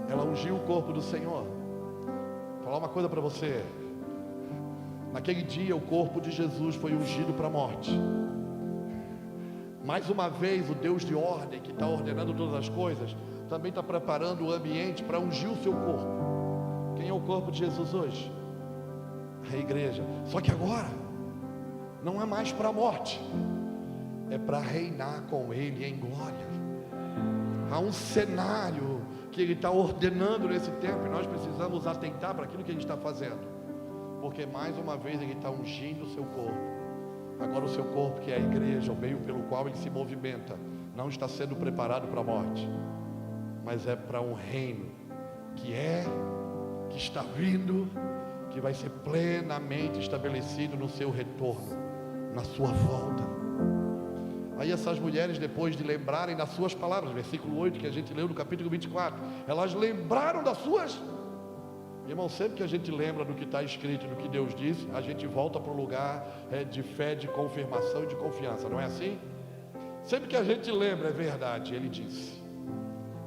Ela ungiu o corpo do Senhor. Vou falar uma coisa para você. Naquele dia o corpo de Jesus foi ungido para a morte. Mais uma vez o Deus de ordem, que está ordenando todas as coisas, também está preparando o ambiente para ungir o seu corpo. Quem é o corpo de Jesus hoje? A igreja. Só que agora não é mais para a morte, é para reinar com Ele em glória. Há um cenário que Ele está ordenando nesse tempo, e nós precisamos atentar para aquilo que Ele está fazendo, porque mais uma vez Ele está ungindo o seu corpo. Agora o seu corpo, que é a igreja, o meio pelo qual Ele se movimenta, não está sendo preparado para a morte, mas é para um reino que está vindo, que vai ser plenamente estabelecido no seu retorno, na sua volta. Aí essas mulheres, depois de lembrarem das suas palavras, versículo 8 que a gente leu no capítulo 24, elas lembraram das suas. Irmão, sempre que a gente lembra do que está escrito, do que Deus disse, a gente volta para o lugar de fé, de confirmação e de confiança, não é assim? Sempre que a gente lembra, é verdade, Ele disse,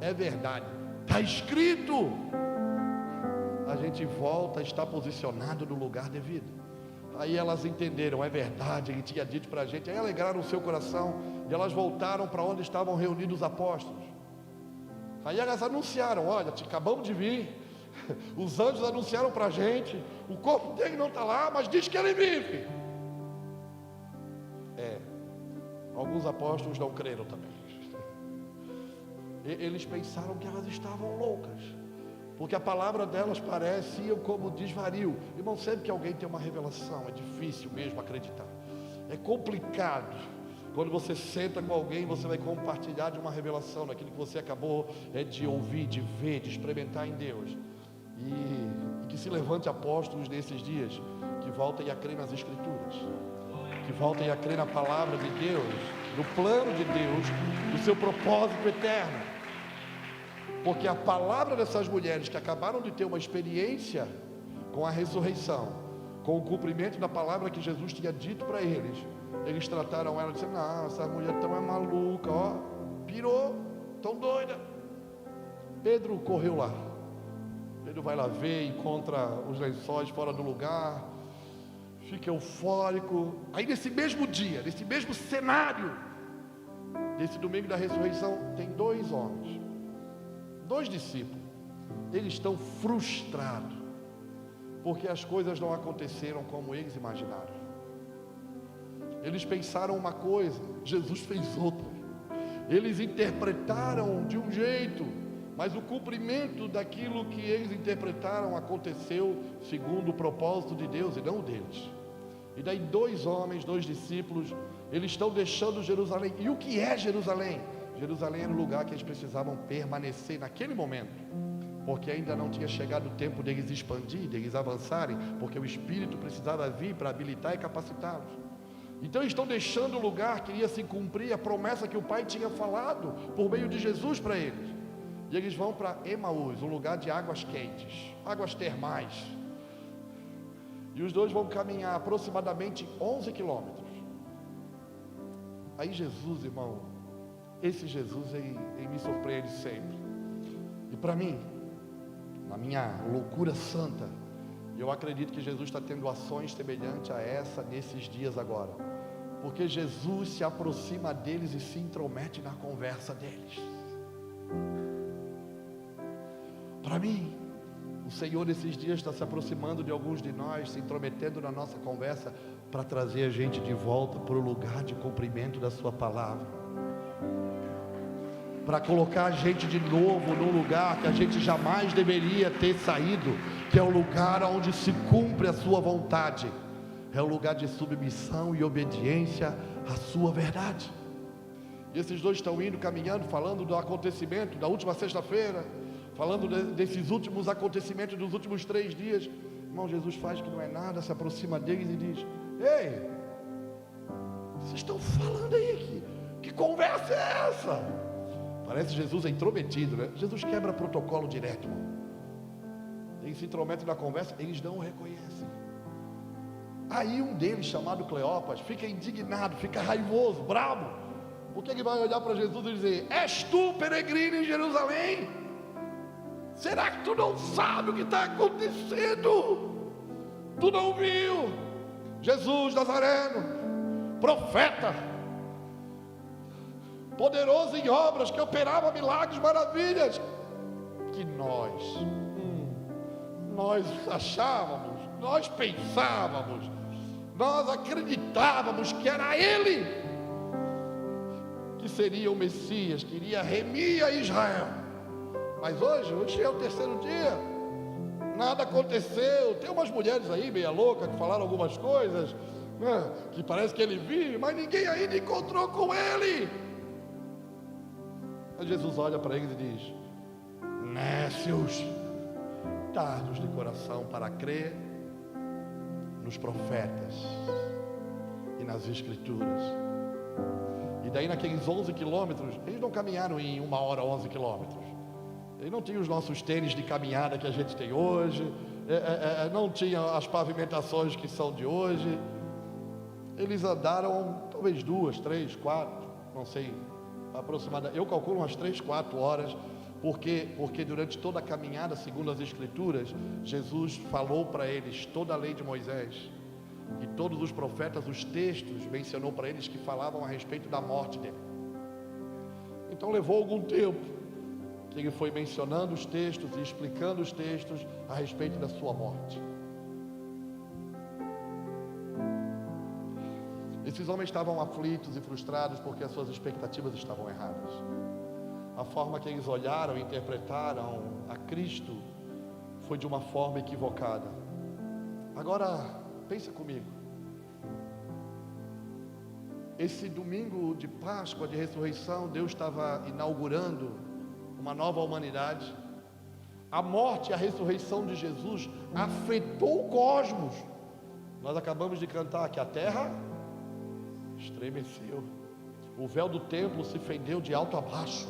é verdade, está escrito, a gente volta a estar posicionado no lugar devido. Aí elas entenderam, é verdade, Ele tinha dito para a gente, aí alegraram o seu coração, e elas voltaram para onde estavam reunidos os apóstolos. Aí elas anunciaram, olha, acabamos de vir, os anjos anunciaram para a gente, o corpo dele não está lá, mas diz que ele vive. Alguns apóstolos não creram também. Eles pensaram que elas estavam loucas, porque a palavra delas parecia como desvario. Irmão, sempre que alguém tem uma revelação, é difícil mesmo acreditar. É complicado. Quando você senta com alguém, você vai compartilhar de uma revelação, daquilo que você acabou de ouvir, de ver, de experimentar em Deus. E que se levante apóstolos nesses dias, que voltem a crer nas Escrituras, que voltem a crer na palavra de Deus, no plano de Deus, no seu propósito eterno. Porque a palavra dessas mulheres que acabaram de ter uma experiência com a ressurreição, com o cumprimento da palavra que Jesus tinha dito para eles, eles trataram ela dizendo, não, essa mulher tão é maluca, ó, pirou, tão doida. Pedro correu lá. Pedro vai lá ver, encontra os lençóis fora do lugar, fica eufórico. Aí nesse mesmo dia, nesse mesmo cenário, desse domingo da ressurreição, tem 2 homens, 2 discípulos. Eles estão frustrados, porque as coisas não aconteceram como eles imaginaram. Eles pensaram uma coisa, Jesus fez outra. Eles interpretaram de um jeito, mas o cumprimento daquilo que eles interpretaram aconteceu segundo o propósito de Deus e não o deles. E daí 2 homens, 2 discípulos, Eles estão deixando Jerusalém. E o que é Jerusalém? Jerusalém era o lugar que eles precisavam permanecer naquele momento, porque ainda não tinha chegado o tempo deles expandir, deles avançarem, porque o Espírito precisava vir para habilitar e capacitá-los. Então eles estão deixando o lugar que iria se cumprir a promessa que o Pai tinha falado por meio de Jesus para eles. E eles vão para Emaús, um lugar de águas quentes, águas termais. E os dois vão caminhar aproximadamente 11 quilômetros. Aí Jesus, irmão, esse Jesus ele me surpreende sempre. E para mim, na minha loucura santa, eu acredito que Jesus está tendo ações semelhantes a essa nesses dias agora, porque Jesus se aproxima deles e se intromete na conversa deles. Para mim, o Senhor esses dias está se aproximando de alguns de nós, se intrometendo na nossa conversa, para trazer a gente de volta para o lugar de cumprimento da sua palavra, para colocar a gente de novo no lugar que a gente jamais deveria ter saído, que é o lugar onde se cumpre a sua vontade, é o lugar de submissão e obediência à sua verdade. E esses dois estão indo, caminhando, falando do acontecimento da última sexta-feira, falando desses últimos acontecimentos dos últimos 3 dias. Irmão, Jesus faz que não é nada, se aproxima deles e diz: ei, vocês estão falando aí, que conversa é essa? Parece Jesus é intrometido, né? Jesus quebra protocolo direto, irmão. Ele se intromete na conversa, eles não o reconhecem. Aí um deles, chamado Cleopas, fica indignado, fica raivoso, bravo, porque ele vai olhar para Jesus e dizer: és tu peregrino em Jerusalém? Será que tu não sabe o que está acontecendo? Tu não viu Jesus Nazareno, profeta, poderoso em obras, que operava milagres, maravilhas, que nós achávamos, nós pensávamos, nós acreditávamos que era Ele que seria o Messias, que iria remir a Israel. Mas hoje é o 3º dia, nada aconteceu. Tem umas mulheres aí meia louca que falaram algumas coisas, né, que parece que ele vive, mas ninguém ainda encontrou com ele. Aí Jesus olha para eles e diz: nécios, tardos de coração para crer nos profetas e nas escrituras. E daí naqueles 11 quilômetros, eles não caminharam em 1 hora 11 quilômetros. Eles não tinham os nossos tênis de caminhada que a gente tem hoje, não tinham as pavimentações que são de hoje. Eles andaram talvez 2, 3, 4, não sei, aproximadamente, eu calculo umas 3, 4 horas, porque durante toda a caminhada, segundo as escrituras, Jesus falou para eles toda a lei de Moisés, e todos os profetas, os textos, mencionou para eles que falavam a respeito da morte dele. Então levou algum tempo que ele foi mencionando os textos e explicando os textos a respeito da sua morte. Esses homens estavam aflitos e frustrados porque as suas expectativas estavam erradas. A forma que eles olharam e interpretaram a Cristo foi de uma forma equivocada. Agora, pensa comigo. Esse domingo de Páscoa, de ressurreição, Deus estava inaugurando uma nova humanidade. A morte e a ressurreição de Jesus afetou o cosmos. Nós acabamos de cantar que a terra estremeceu, o véu do templo se fendeu de alto a baixo.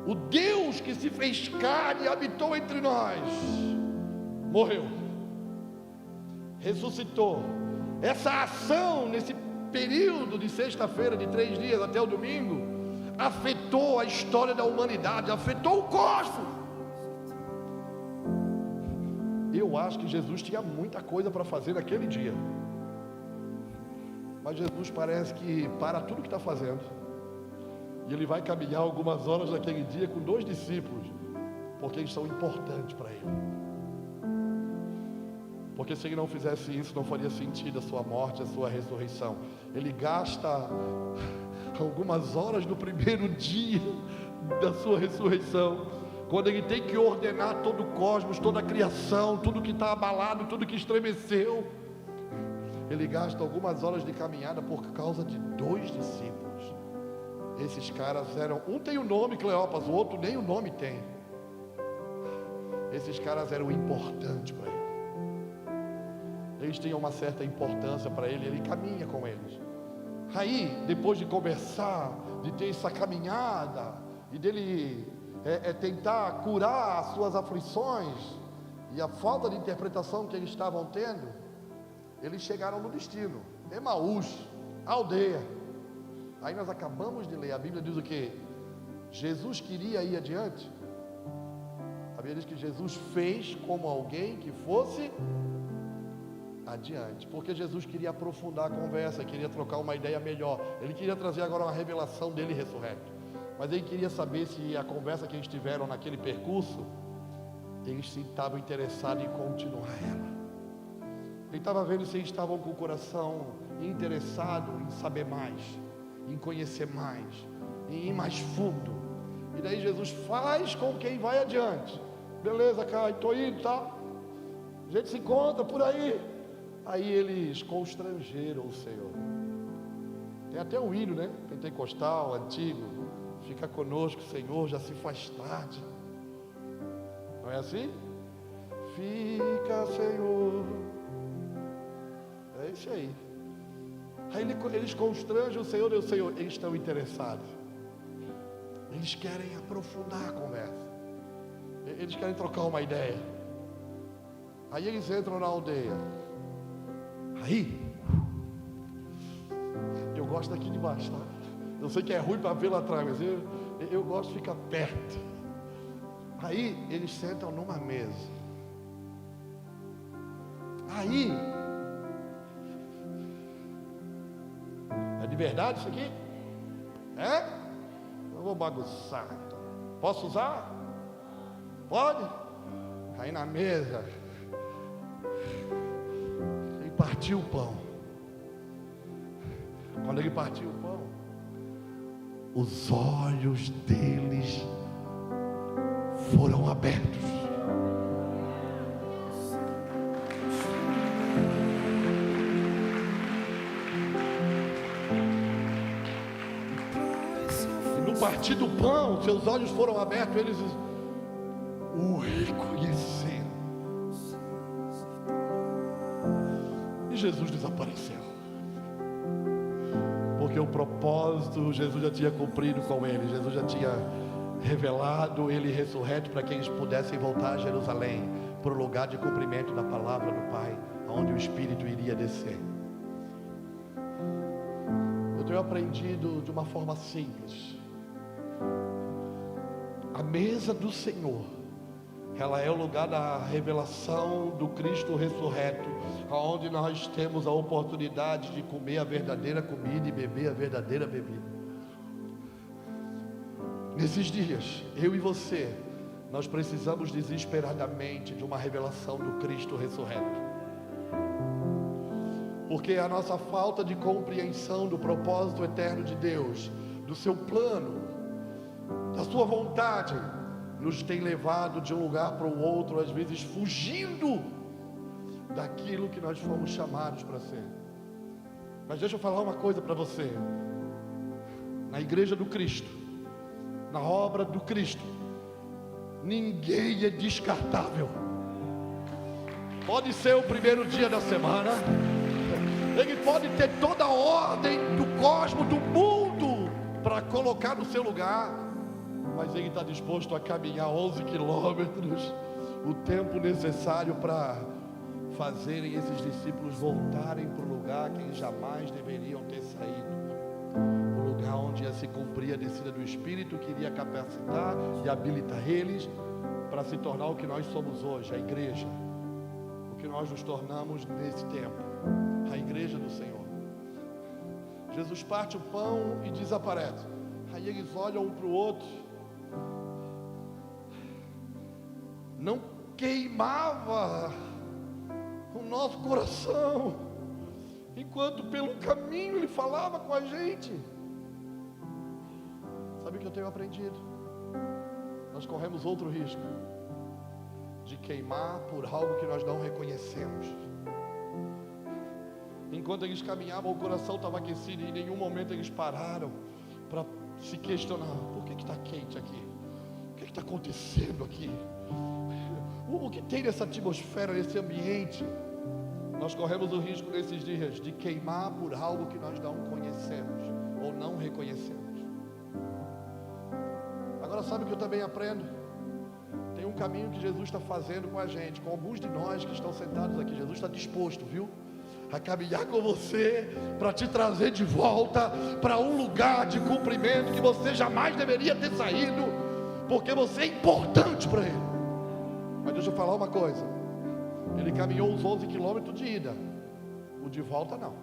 O Deus que se fez carne e habitou entre nós morreu, ressuscitou. Essa ação nesse período de sexta-feira, de 3 dias até o domingo, afetou a história da humanidade, afetou o cosmos. Eu acho que Jesus tinha muita coisa para fazer naquele dia, mas Jesus parece que para tudo que está fazendo, e ele vai caminhar algumas horas naquele dia com 2 discípulos, porque eles são importantes para ele. Porque se ele não fizesse isso, não faria sentido a sua morte, a sua ressurreição. Ele gasta algumas horas no primeiro dia da sua ressurreição, quando ele tem que ordenar todo o cosmos, toda a criação, tudo que está abalado, tudo que estremeceu. ele gasta algumas horas de caminhada por causa de 2 discípulos. Esses caras eram, um tem o nome Cleopas, o outro nem o nome tem. Esses caras eram importantes para ele. Eles tinham uma certa importância para ele, ele caminha com eles. Aí, depois de conversar, de ter essa caminhada, e dele tentar curar as suas aflições, e a falta de interpretação que eles estavam tendo, eles chegaram no destino, Emaús, aldeia. Aí nós acabamos de ler, a Bíblia diz o que? Jesus queria ir adiante. A Bíblia diz que Jesus fez como alguém que fosse adiante, porque Jesus queria aprofundar a conversa, queria trocar uma ideia melhor, ele queria trazer agora uma revelação dele ressurreto, mas ele queria saber se a conversa que eles tiveram naquele percurso, eles se estavam interessados em continuar ela. Ele estava vendo se eles estavam com o coração interessado em saber mais, em conhecer mais, em ir mais fundo. E daí Jesus faz com quem vai adiante. Beleza, cara, estou indo, tá? A gente se encontra por aí. Aí eles constrangeram o Senhor. Tem até um hino, né? Pentecostal, antigo. Fica conosco, Senhor, já se faz tarde. Não é assim? Fica, Senhor. É isso aí. Aí eles constrangem o Senhor e o Senhor, eles estão interessados. Eles querem aprofundar a conversa. Eles querem trocar uma ideia. Aí eles entram na aldeia. Aí, eu gosto daqui de baixo, tá? Eu sei que é ruim para ver lá atrás, mas eu gosto de ficar perto. Aí eles sentam numa mesa. Aí, é de verdade isso aqui? É? Eu vou bagunçar. Então. Posso usar? Pode? Aí na mesa, ele partiu o pão. Quando ele partiu o pão, os olhos deles foram abertos. E no partir do pão, seus olhos foram abertos, eles o reconheceram. E Jesus desapareceu. Porque o propósito Jesus já tinha cumprido com ele. Jesus já tinha revelado ele ressurreto para que eles pudessem voltar a Jerusalém, para o lugar de cumprimento da palavra do Pai, onde o Espírito iria descer. Eu tenho aprendido de uma forma simples. A mesa do Senhor, ela é o lugar da revelação do Cristo ressurreto, onde nós temos a oportunidade de comer a verdadeira comida e beber a verdadeira bebida. Nesses dias, eu e você, nós precisamos desesperadamente de uma revelação do Cristo ressurreto. Porque a nossa falta de compreensão do propósito eterno de Deus, do seu plano, da sua vontade, nos tem levado de um lugar para o outro, às vezes fugindo daquilo que nós fomos chamados para ser. Mas deixa eu falar uma coisa para você. Na igreja do Cristo, na obra do Cristo, ninguém é descartável. Pode ser o primeiro dia da semana, ele pode ter toda a ordem do cosmos, do mundo, para colocar no seu lugar, mas ele está disposto a caminhar 11 quilômetros, o tempo necessário para fazerem esses discípulos voltarem para o lugar que eles jamais deveriam ter saído, o lugar onde ia se cumprir a descida do Espírito, que iria capacitar e habilitar eles para se tornar o que nós somos hoje, a igreja, o que nós nos tornamos nesse tempo, a igreja do Senhor. Jesus parte o pão e desaparece. Aí eles olham um para o outro. Não queimava o nosso coração enquanto pelo caminho ele falava com a gente. Sabe o que eu tenho aprendido? Nós corremos outro risco de queimar por algo que nós não reconhecemos. Enquanto eles caminhavam, o coração estava aquecido e em nenhum momento eles pararam para se questionar: por que está quente aqui? O que está acontecendo aqui? O que tem nessa atmosfera, nesse ambiente? Nós corremos o risco nesses dias de queimar por algo que nós não conhecemos ou não reconhecemos. Agora, sabe o que eu também aprendo? Tem um caminho que Jesus está fazendo com a gente, com alguns de nós que estão sentados aqui. Jesus está disposto, viu, a caminhar com você para te trazer de volta para um lugar de cumprimento que você jamais deveria ter saído, porque você é importante para Ele. Mas deixa eu falar uma coisa: Ele caminhou os 11 quilômetros de ida, o de volta não.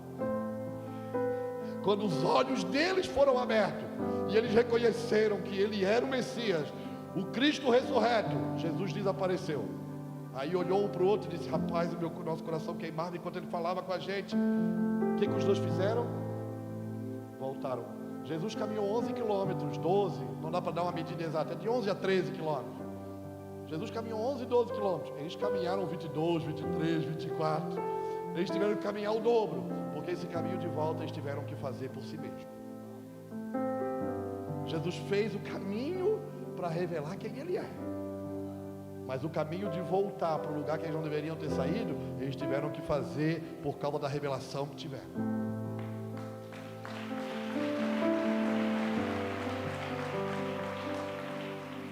Quando os olhos deles foram abertos e eles reconheceram que Ele era o Messias, o Cristo ressurreto, Jesus desapareceu. Aí olhou um para o outro e disse: rapaz, o nosso coração queimava enquanto Ele falava com a gente. O que os dois fizeram? Voltaram. Jesus caminhou 11 quilômetros, 12, não dá para dar uma medida exata, é de 11 a 13 quilômetros. Jesus caminhou 11, 12 quilômetros. Eles caminharam 22, 23, 24. Eles tiveram que caminhar o dobro, porque esse caminho de volta eles tiveram que fazer por si mesmos. Jesus fez o caminho para revelar quem Ele é, mas o caminho de voltar para o lugar que eles não deveriam ter saído, eles tiveram que fazer por causa da revelação que tiveram.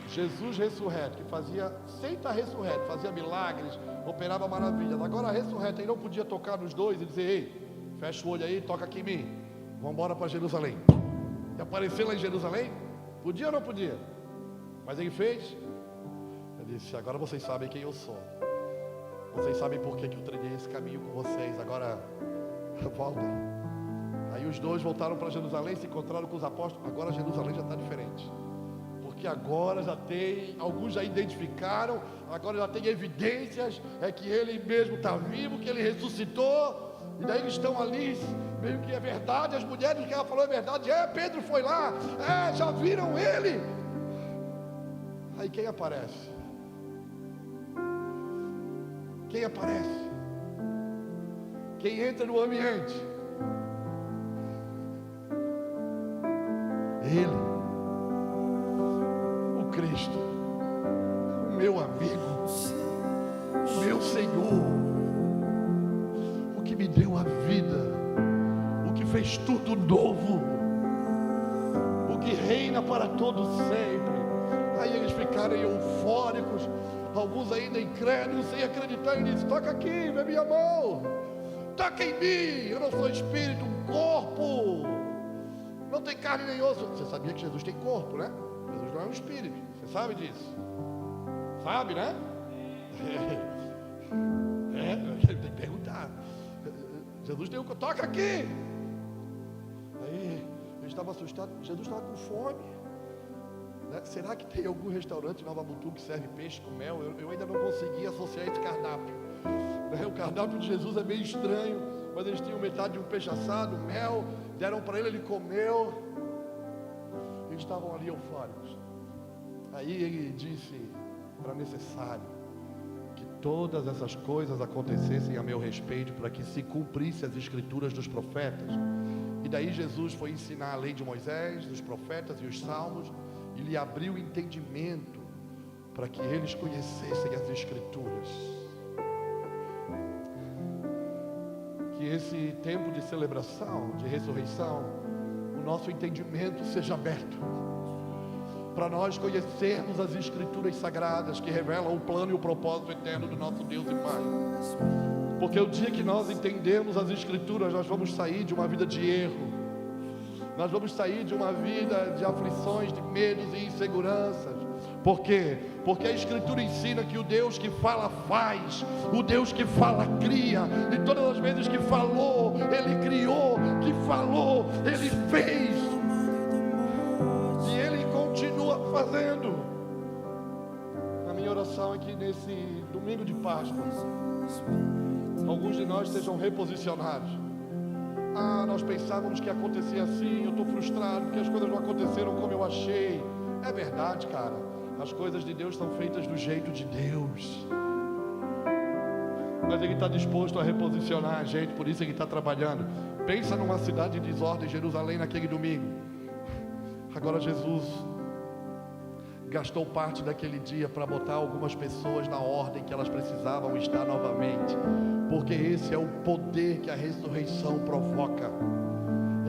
Jesus ressurreto, que fazia, sem estar ressurreto, fazia milagres, operava maravilhas. Agora ressurreto, ele não podia tocar nos dois e dizer: ei, fecha o olho aí, toca aqui em mim, vamos embora para Jerusalém. E aparecer lá em Jerusalém? Podia ou não podia? Mas ele fez. Ele disse: agora vocês sabem quem eu sou. Vocês sabem por que eu trilhei esse caminho com vocês. Agora voltem. Aí os dois voltaram para Jerusalém, se encontraram com os apóstolos. Agora Jerusalém já está diferente, porque agora já tem, alguns já identificaram, agora já tem evidências, é que Ele mesmo está vivo, que Ele ressuscitou. E daí eles estão ali, meio que é verdade. As mulheres que ela falou é verdade. Pedro foi lá, já viram Ele. Aí quem aparece? Quem aparece? Quem entra no ambiente? Ele, o Cristo, o meu amigo, o meu Senhor, o que me deu a vida, o que fez tudo novo, o que reina para todo sempre. Aí eles ficaram eufóricos, alguns ainda incrédulos, sem acreditar. Ele disse: toca aqui, vê minha mão, toca em mim. Eu não sou espírito, um corpo, não tem carne nem osso. Você sabia que Jesus tem corpo, né? Jesus não é um espírito, você sabe disso? Sabe, né? Tem que perguntar. Jesus tem um corpo, toca aqui. Aí ele estava assustado. Jesus estava com fome. Será que tem algum restaurante em Nova Mutum que serve peixe com mel? Eu ainda não consegui associar esse cardápio. O cardápio de Jesus é meio estranho, mas eles tinham metade de um peixe assado, mel, deram para ele, ele comeu. Eles estavam ali eufóricos. Aí ele disse: era necessário que todas essas coisas acontecessem a meu respeito, para que se cumprisse as escrituras dos profetas. E daí Jesus foi ensinar a lei de Moisés, dos profetas e os salmos, e lhe abriu o entendimento para que eles conhecessem as escrituras. Que esse tempo de celebração, de ressurreição, o nosso entendimento seja aberto, para nós conhecermos as escrituras sagradas que revelam o plano e o propósito eterno do nosso Deus e Pai. Porque o dia que nós entendemos as escrituras, nós vamos sair de uma vida de erro, nós vamos sair de uma vida de aflições, de medos e inseguranças. Por quê? Porque a Escritura ensina que o Deus que fala faz, o Deus que fala cria, e todas as vezes que falou, Ele criou, que falou, Ele fez, e Ele continua fazendo. A minha oração é que nesse domingo de Páscoa, alguns de nós sejam reposicionados. Nós pensávamos que ia acontecer assim, eu estou frustrado porque as coisas não aconteceram como eu achei. É verdade, cara, as coisas de Deus são feitas do jeito de Deus. mas Ele está disposto a reposicionar a gente, por isso Ele está trabalhando. Pensa numa cidade de desordem, Jerusalém, naquele domingo. Agora Jesus gastou parte daquele dia para botar algumas pessoas na ordem que elas precisavam estar novamente, porque esse é o poder que a ressurreição provoca.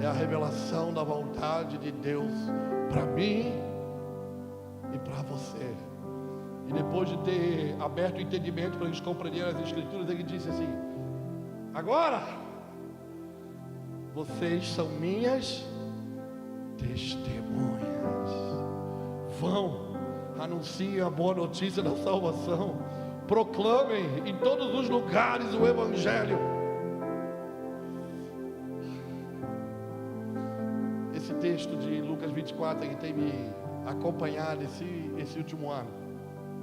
É a revelação da vontade de Deus para mim e para você. E depois de ter aberto o entendimento para eles compreenderem as Escrituras, Ele disse assim: agora vocês são minhas testemunhas. Vão, anunciem a boa notícia da salvação, proclamem em todos os lugares o Evangelho. Esse texto de Lucas 24, ele tem me acompanhado esse último ano.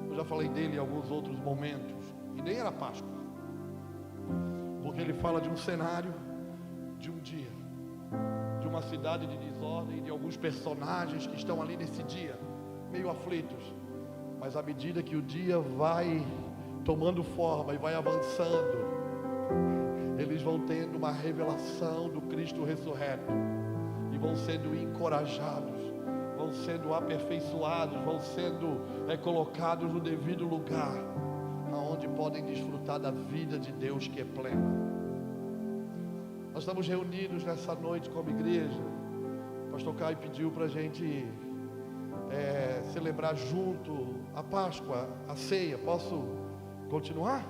Eu já falei dele em alguns outros momentos, e nem era Páscoa, porque ele fala de um cenário, de um dia, de uma cidade de desordem e de alguns personagens que estão ali nesse dia, meio aflitos. Mas à medida que o dia vai tomando forma e vai avançando, eles vão tendo uma revelação do Cristo ressurreto, e vão sendo encorajados, vão sendo aperfeiçoados, vão sendo colocados no devido lugar, aonde podem desfrutar da vida de Deus que é plena. Nós estamos reunidos nessa noite como igreja. O pastor Caio pediu para a gente celebrar junto a Páscoa, a ceia. Posso continuar?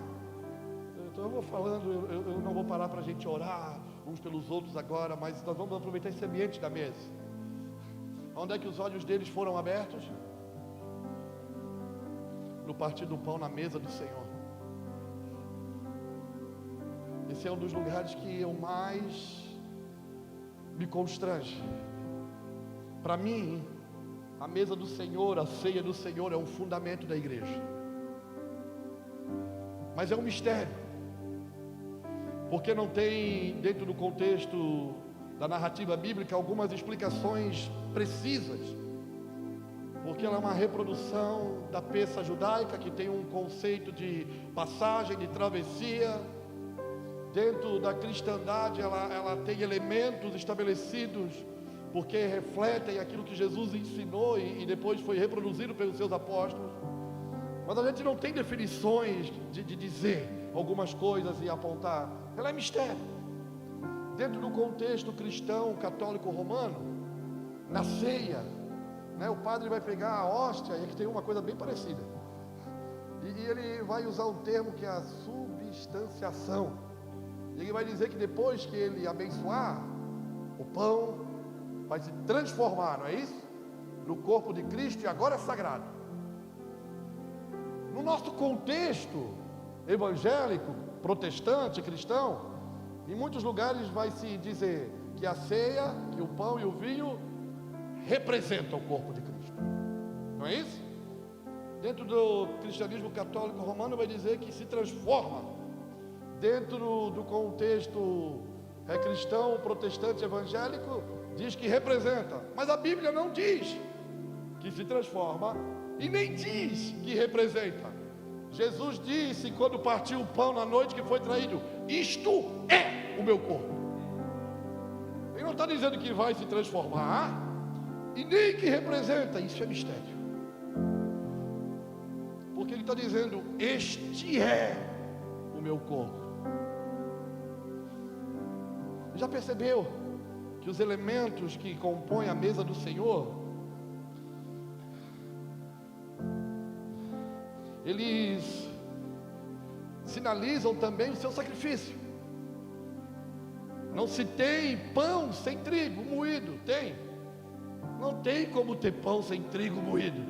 Então eu vou falando, eu não vou parar para a gente orar uns pelos outros agora, mas nós vamos aproveitar esse ambiente da mesa. Onde é que os olhos deles foram abertos? No partir do pão na mesa do Senhor. Esse é um dos lugares que eu mais me constrange. Para mim, a mesa do Senhor, a ceia do Senhor é um fundamento da igreja. Mas é um mistério, porque não tem dentro do contexto da narrativa bíblica algumas explicações precisas, porque ela é uma reprodução da peça judaica, que tem um conceito de passagem, de travessia. Dentro da cristandade ela tem elementos estabelecidos, porque refletem aquilo que Jesus ensinou e depois foi reproduzido pelos seus apóstolos. Mas a gente não tem definições de dizer algumas coisas e apontar. Ela é mistério. Dentro do contexto cristão, católico, romano, na ceia, o padre vai pegar a hóstia, e aqui tem uma coisa bem parecida, e ele vai usar um termo que é a substanciação. Ele vai dizer que depois que ele abençoar, o pão vai se transformar, não é isso? No corpo de Cristo, e agora é sagrado. No nosso contexto evangélico, protestante, cristão, em muitos lugares vai se dizer que a ceia, que o pão e o vinho representam o corpo de Cristo, não é isso? Dentro do cristianismo católico romano vai dizer que se transforma. Dentro do contexto cristão, protestante, evangélico, diz que representa. Mas a Bíblia não diz que se transforma e nem diz que representa. Jesus disse quando partiu o pão na noite que foi traído: isto é o meu corpo. Ele não está dizendo que vai se transformar e nem que representa. Isso é mistério, porque ele está dizendo: este é o meu corpo. Já percebeu que os elementos que compõem a mesa do Senhor, eles sinalizam também o seu sacrifício? Não se tem pão sem trigo moído, tem? Não tem como ter pão sem trigo moído.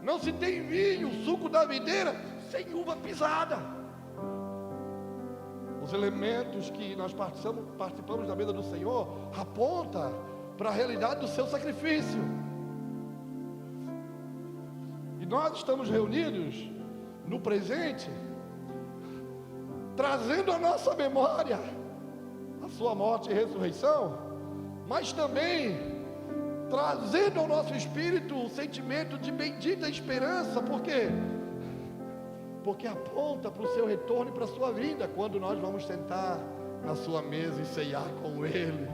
Não se tem vinho, suco da videira, sem uva pisada. Os elementos que nós participamos da mesa do Senhor aponta para a realidade do seu sacrifício. E nós estamos reunidos no presente, trazendo à nossa memória a sua morte e ressurreição, mas também trazendo ao nosso espírito o sentimento de bendita esperança, porque porque aponta para o seu retorno e para a sua vida, quando nós vamos sentar na sua mesa e ceiar com Ele.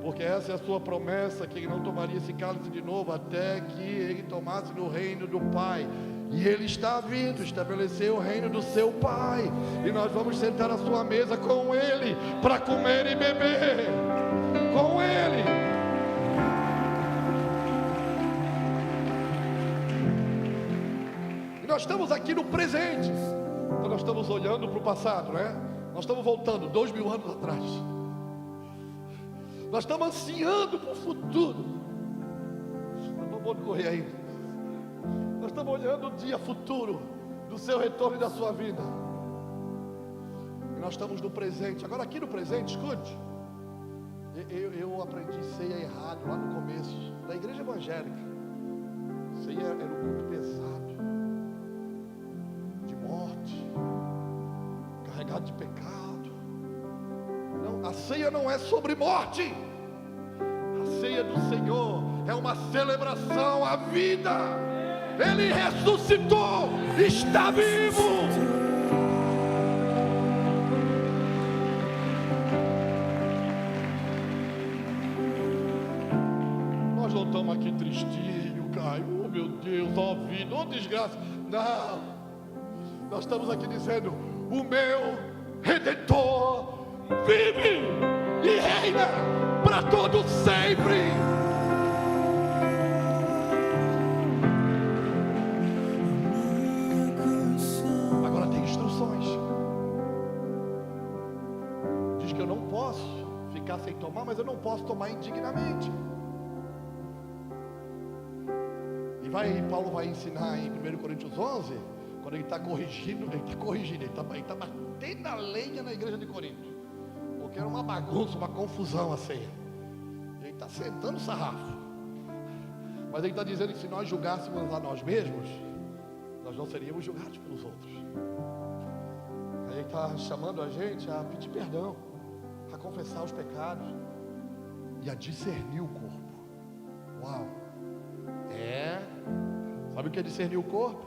Porque essa é a sua promessa, que Ele não tomaria esse cálice de novo, até que Ele tomasse no reino do Pai. E Ele está vindo estabelecer o reino do seu Pai, e nós vamos sentar à sua mesa com Ele, para comer e beber com Ele. E nós estamos aqui no presente, então nós estamos olhando para o passado, né? Nós estamos voltando 2000 anos atrás. Nós estamos ansiando para o futuro. Não vou correr ainda. Nós estamos olhando o dia futuro do seu retorno e da sua vida. E nós estamos no presente. Agora aqui no presente, escute. Eu aprendi ceia errado lá no começo da igreja evangélica. Ceia era um culto pesado, de morte, carregado de pecado. Não, a ceia não é sobre morte. A ceia do Senhor é uma celebração à vida. Ele ressuscitou, está vivo. Nós não estamos aqui tristinho, Caio, oh meu Deus, ó vida, ó desgraça. Não, nós estamos aqui dizendo: o meu Redentor vive e reina para todo sempre. Agora tem instruções. Diz que eu não posso ficar sem tomar, mas eu não posso tomar indignamente. E Paulo vai ensinar em 1 Coríntios 11, quando ele está corrigindo, ele está batendo a lenha na igreja de Corinto, porque era uma bagunça, uma confusão a ceia. Ele está sentando o sarrafo, mas ele está dizendo que se nós julgássemos a nós mesmos, nós não seríamos julgados pelos outros. Aí ele está chamando a gente a pedir perdão, a confessar os pecados e a discernir o corpo. Uau! Sabe o que é discernir o corpo?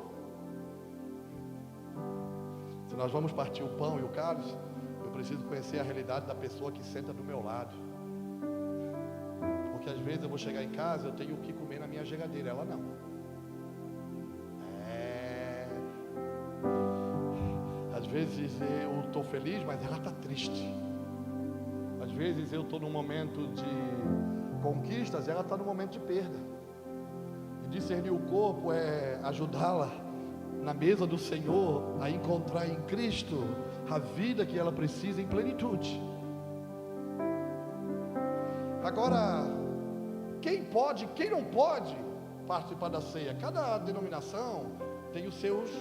Se nós vamos partir o pão e o cálice, eu preciso conhecer a realidade da pessoa que senta do meu lado. Porque às vezes eu vou chegar em casa, eu tenho o que comer na minha geladeira, ela não. Às vezes eu estou feliz, mas ela está triste. Às vezes eu estou num momento de conquistas, ela está num momento de perda. Discernir o corpo é ajudá-la na mesa do Senhor a encontrar em Cristo a vida que ela precisa em plenitude. Agora, quem pode, quem não pode participar da ceia? Cada denominação tem os seus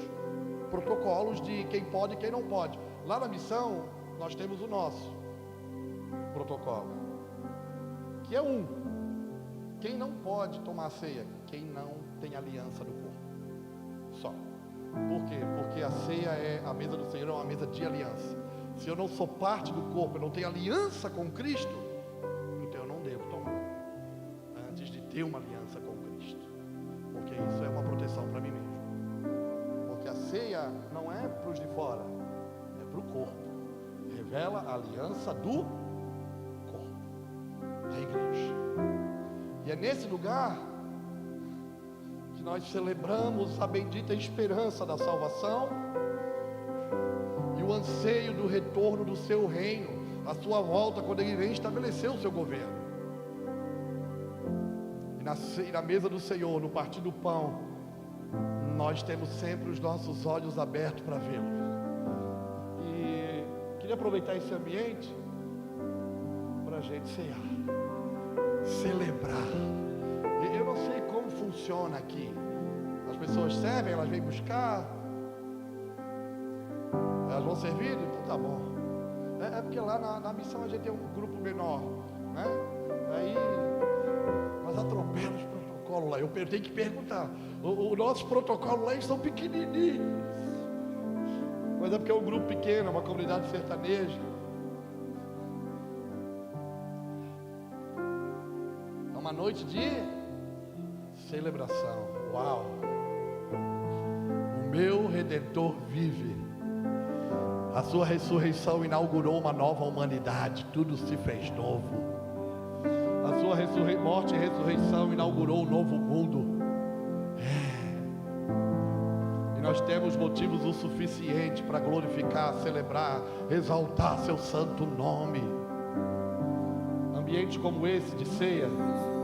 protocolos de quem pode e quem não pode. Lá na missão nós temos o nosso protocolo, que é quem não pode tomar a ceia? Quem não tem aliança no corpo. Só. Por quê? Porque a ceia a mesa do Senhor é uma mesa de aliança. Se eu não sou parte do corpo, eu não tenho aliança com Cristo, então eu não devo tomar antes de ter uma aliança com Cristo. Porque isso é uma proteção para mim mesmo. Porque a ceia não é para os de fora, é para o corpo. Revela a aliança do corpo, da igreja. E é nesse lugar que nós celebramos a bendita esperança da salvação e o anseio do retorno do seu reino, a sua volta quando Ele vem estabelecer o seu governo. E na mesa do Senhor, no partir do pão, nós temos sempre os nossos olhos abertos para vê-lo. E queria aproveitar esse ambiente para a gente cear, celebrar. Eu não sei como funciona aqui. As pessoas servem, elas vêm buscar, elas vão servir, então tá bom. É porque lá na missão a gente tem um grupo menor, né? Aí nós atropelamos os protocolos lá. Eu tenho que perguntar. O nosso protocolo lá, eles são pequenininhos, mas é porque é um grupo pequeno, é uma comunidade sertaneja. Uma noite de celebração. Uau! O meu Redentor vive. A sua ressurreição inaugurou uma nova humanidade, tudo se fez novo. A sua morte e ressurreição inaugurou um novo mundo. E nós temos motivos o suficiente para glorificar, celebrar, exaltar seu santo nome. Ambiente como esse de ceia,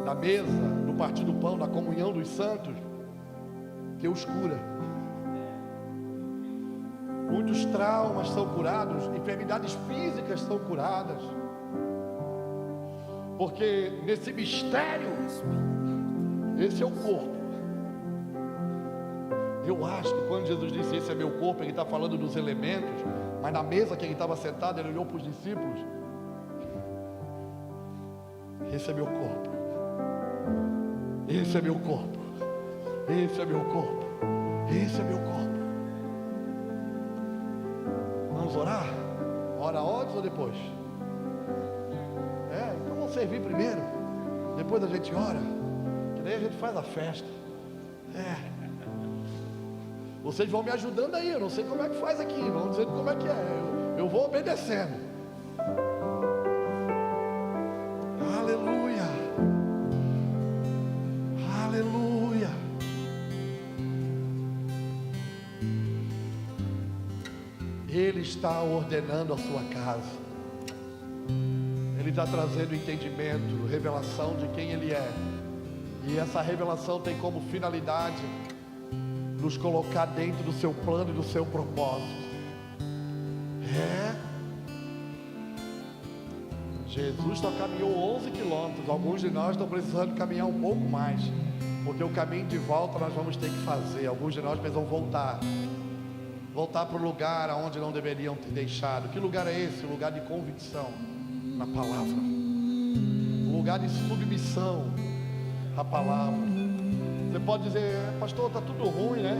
da mesa, do partir do pão, da comunhão dos santos, Deus cura. Muitos traumas são curados, enfermidades físicas são curadas. Porque nesse mistério, esse é o corpo. Eu acho que quando Jesus disse esse é meu corpo, ele está falando dos elementos, mas na mesa que ele estava sentado, ele olhou para os discípulos. Esse é meu corpo. Esse é meu corpo. Esse é meu corpo. Esse é meu corpo. Vamos orar? Ora antes ou depois? Então vamos servir primeiro. Depois a gente ora. Que daí a gente faz a festa. Vocês vão me ajudando aí. Eu não sei como é que faz aqui. Vão dizendo como é que é. Eu vou obedecendo. Aleluia. Aleluia. Ele está ordenando a sua casa. Ele está trazendo entendimento, revelação de quem Ele é. E essa revelação tem como finalidade nos colocar dentro do seu plano e do seu propósito. Jesus só caminhou 11 quilômetros. Alguns de nós estão precisando caminhar um pouco mais, porque o caminho de volta nós vamos ter que fazer. Alguns de nós precisam voltar para o lugar aonde não deveriam ter deixado. Que lugar é esse? O lugar de convicção na palavra, um lugar de submissão à palavra. Você pode dizer, pastor, está tudo ruim, né?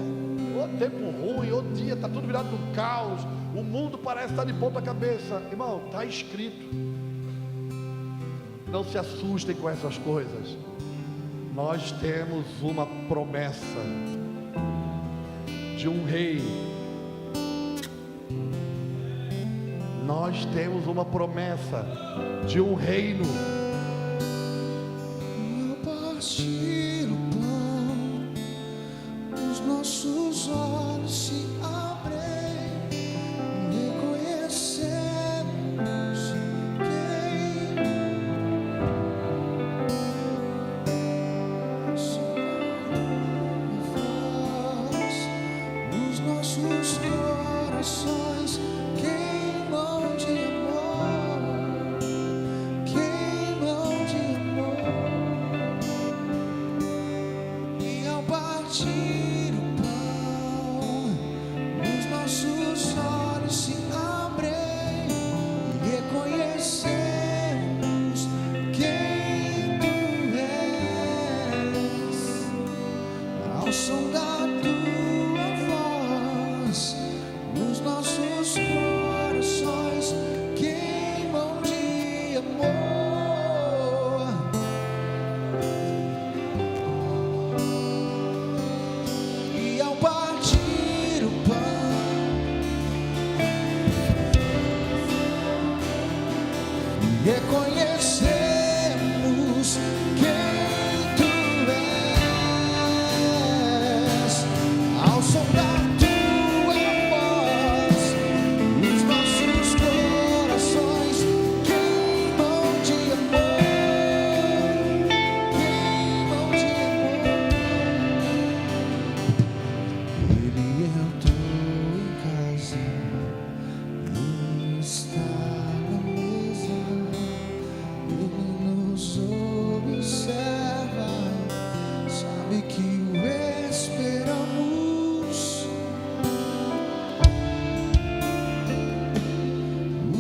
O tempo ruim, o dia está tudo virado no caos, o mundo parece estar de ponta cabeça. Irmão, está escrito. Não se assustem com essas coisas. Nós temos uma promessa de um rei. Nós temos uma promessa de um reino. Ao partir o pão, os nossos olhos se abrem, reconhecemos quem os nossos corações queimam de amor, queimam de amor. E ao partir o pão, os nossos olhos se abrem e reconhecemos quem tu és. Ao som da tua voz, os nossos corações queimam de amor. E ao partir o pão, reconhecemos quem tu és. Ao som da tua voz, os nossos corações queimam de amor, queimam de amor. Ele entrou em casa e está na mesa. Ele nos observa, sabe que o esperamos.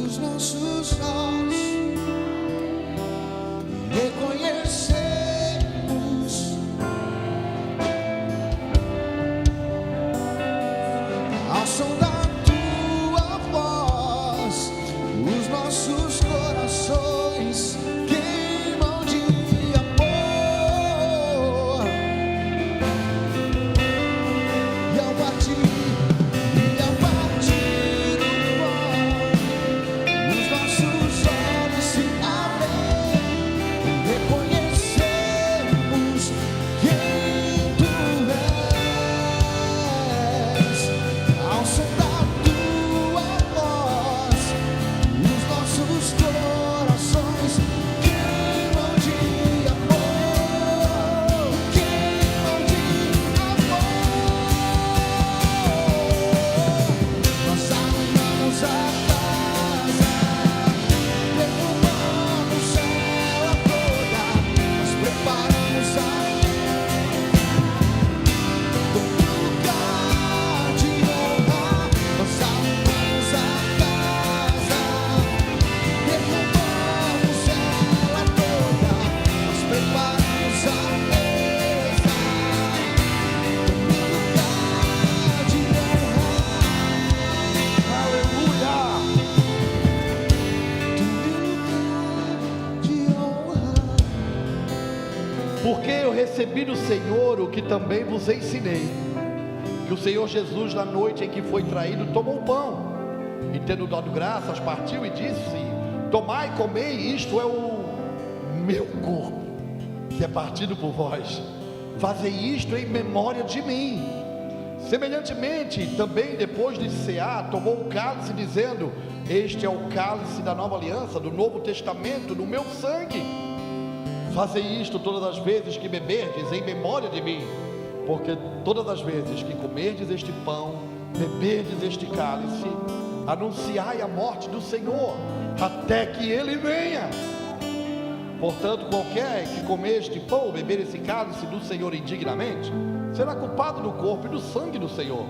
Os nossos olhos reconhecemos. Ao som da tua voz, os nossos corações queimam de amor. Porque eu recebi do Senhor o que também vos ensinei, que o Senhor Jesus, na noite em que foi traído, tomou o pão, e tendo dado graças, partiu e disse: tomai e comei, isto é o meu corpo, que é partido por vós. Fazei isto em memória de mim. Semelhantemente, também depois de cear, tomou o cálice, dizendo: este é o cálice da nova aliança, do novo testamento, no meu sangue. Fazei isto todas as vezes que beberdes, em memória de mim. Porque todas as vezes que comerdes este pão, beberdes este cálice, anunciai a morte do Senhor, até que Ele venha. Portanto, qualquer que comer este pão ou beber esse cálice do Senhor indignamente, será culpado do corpo e do sangue do Senhor.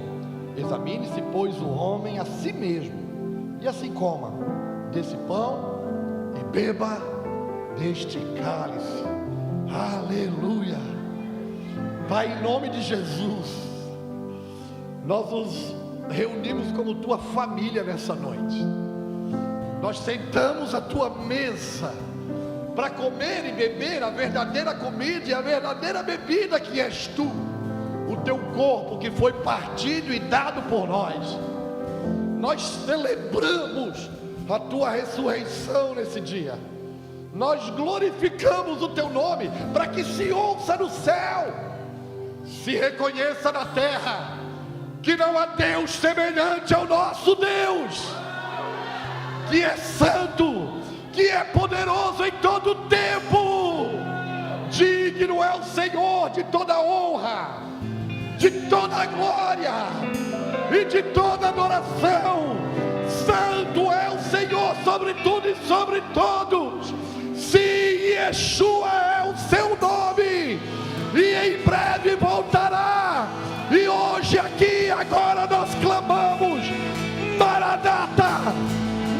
Examine-se, pois, o homem a si mesmo, e assim coma desse pão e beba deste cálice. Aleluia. Pai, em nome de Jesus, nós nos reunimos como tua família nessa noite. Nós sentamos à tua mesa para comer e beber a verdadeira comida e a verdadeira bebida, que és tu, o teu corpo que foi partido e dado por nós. Nós celebramos a tua ressurreição nesse dia. Nós glorificamos o teu nome, para que se ouça no céu, se reconheça na terra, que não há Deus semelhante ao nosso Deus, que é santo, que é poderoso em todo tempo. Digno é o Senhor de toda honra, de toda glória e de toda adoração. Santo é o Senhor sobre tudo e sobre todos. Sim, Yeshua é o seu nome, e em breve voltará. E hoje aqui, agora nós clamamos: Maranata,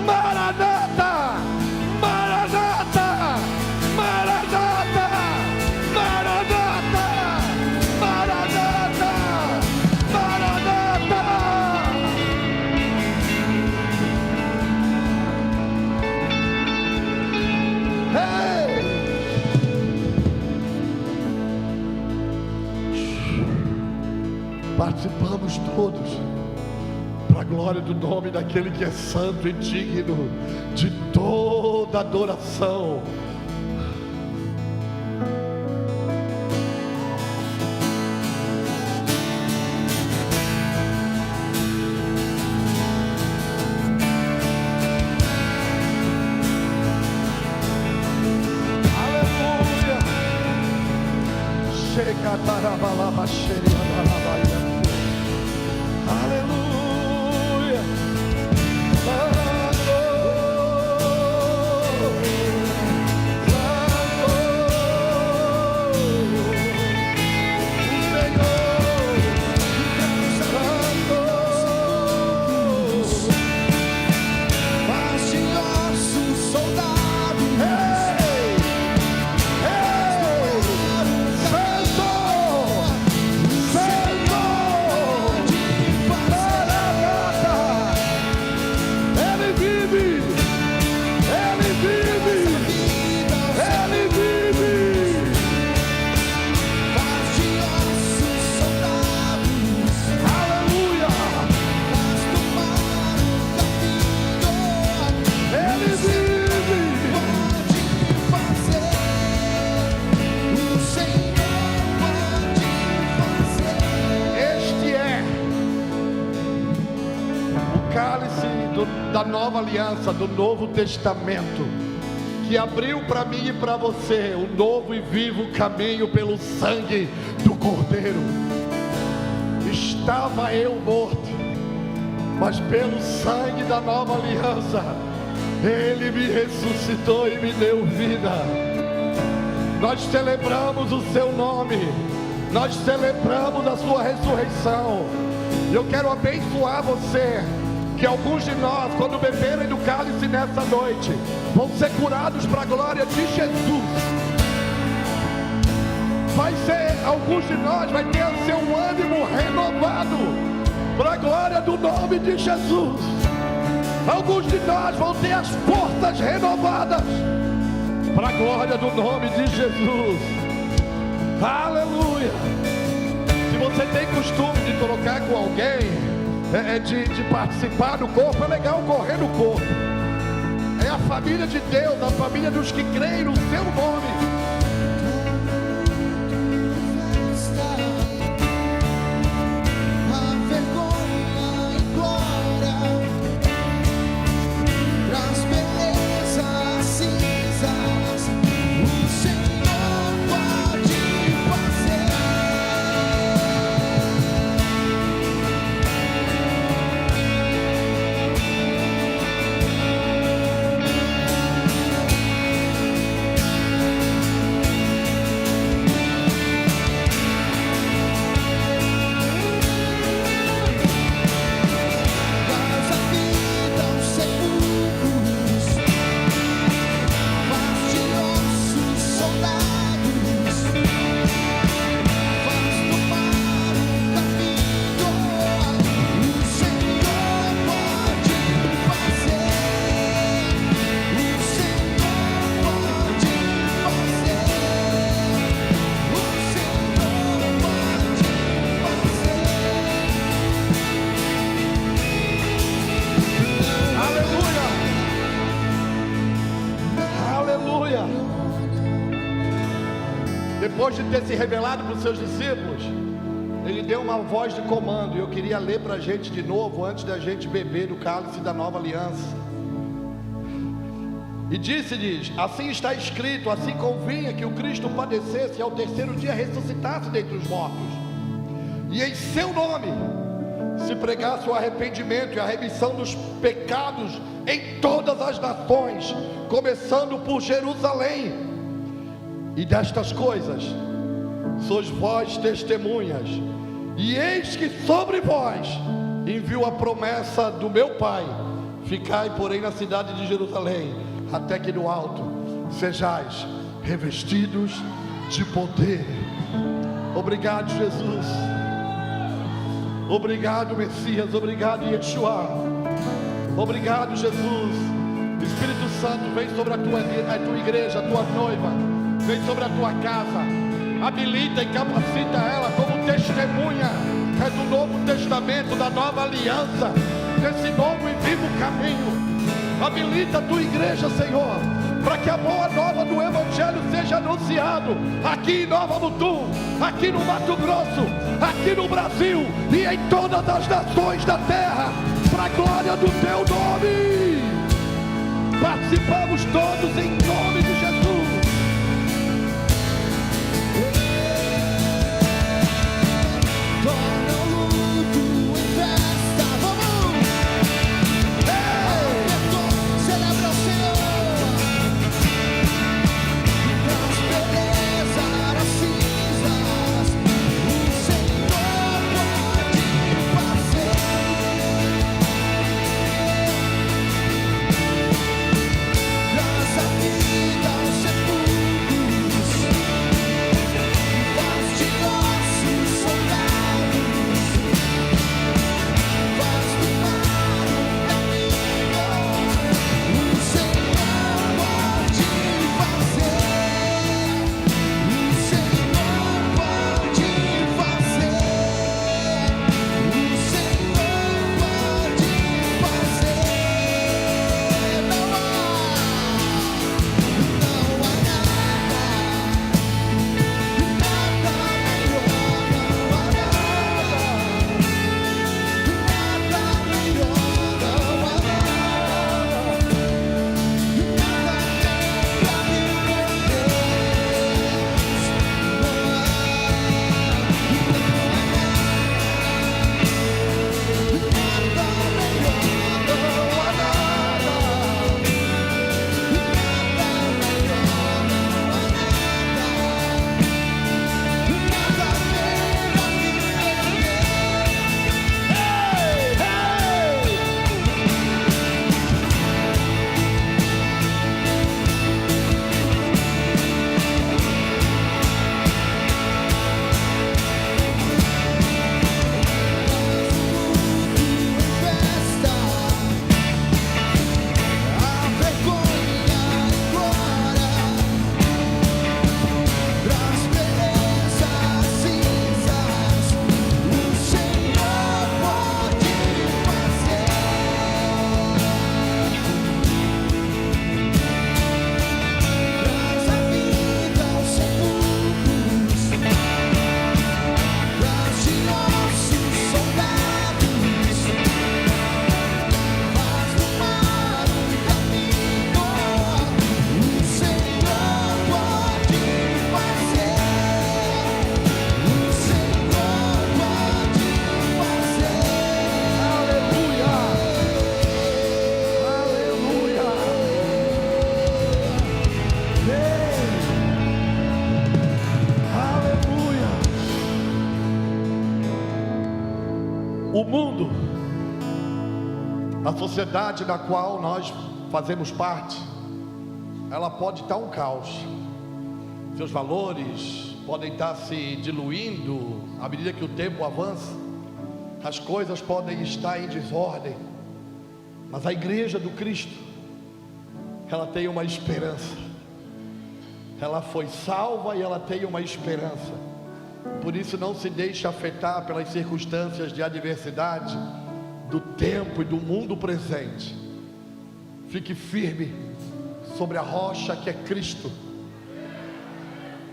Maranata, Maranata, Maranata, Maranata, Maranata, Maranata. Hey! Participamos todos para a glória do nome daquele que é santo e digno de toda adoração. Aleluia. Chega para balaba xeria balaba. Aleluia. Santo, Santo, o Senhor, Santo, Faz de ossos soldados. Ei, ei, Santo, Santo. Ele vive, Ele vive, Ele vive. Faz de ossos soldados. Aleluia. Faz tomar o caminho. Ele vive. Pode fazer. O Senhor pode fazer. Este é o cálice da nova aliança, do Novo Testamento, que abriu para mim e para você um novo e vivo caminho pelo sangue do Cordeiro. Estava eu morto, mas pelo sangue da nova aliança, Ele me ressuscitou e me deu vida. Nós celebramos o seu nome, nós celebramos a sua ressurreição. E eu quero abençoar você, que alguns de nós, quando beberem do cálice nessa noite, vão ser curados para a glória de Jesus. Vai ser, alguns de nós vai ter o seu ânimo renovado para a glória do nome de Jesus. Alguns de nós vão ter as forças renovadas para a glória do nome de Jesus. Aleluia. Se você tem costume de trocar com alguém, de participar do corpo, é legal correr no corpo. É a família de Deus, a família dos que creem no seu nome. Depois de ter se revelado para os seus discípulos, ele deu uma voz de comando. E eu queria ler para a gente de novo, antes da gente beber do cálice da nova aliança. E disse-lhes: assim está escrito, assim convinha que o Cristo padecesse e ao terceiro dia ressuscitasse dentre os mortos, e em seu nome se pregasse o arrependimento e a remissão dos pecados em todas as nações, começando por Jerusalém. E destas coisas sois vós testemunhas. E eis que sobre vós envio a promessa do meu Pai. Ficai, porém, na cidade de Jerusalém, até que no alto sejais revestidos de poder. Obrigado, Jesus. Obrigado, Messias. Obrigado, Yeshua. Obrigado, Jesus. Espírito Santo, vem sobre a tua igreja, a tua noiva. Vem sobre a tua casa, habilita e capacita ela como testemunha do Novo Testamento, da nova aliança, desse novo e vivo caminho. Habilita a tua igreja, Senhor, para que a boa nova do Evangelho seja anunciado aqui em Nova Mutum, aqui no Mato Grosso, aqui no Brasil e em todas as nações da terra, para a glória do teu nome. Participamos todos em nome de Jesus. Vida O mundo, a sociedade da qual nós fazemos parte, ela pode estar um caos. Seus valores podem estar se diluindo à medida que o tempo avança. As coisas podem estar em desordem. Mas a igreja do Cristo, ela tem uma esperança. Ela foi salva e ela tem uma esperança. Por isso não se deixe afetar pelas circunstâncias de adversidade do tempo e do mundo presente. Fique firme sobre a rocha que é Cristo,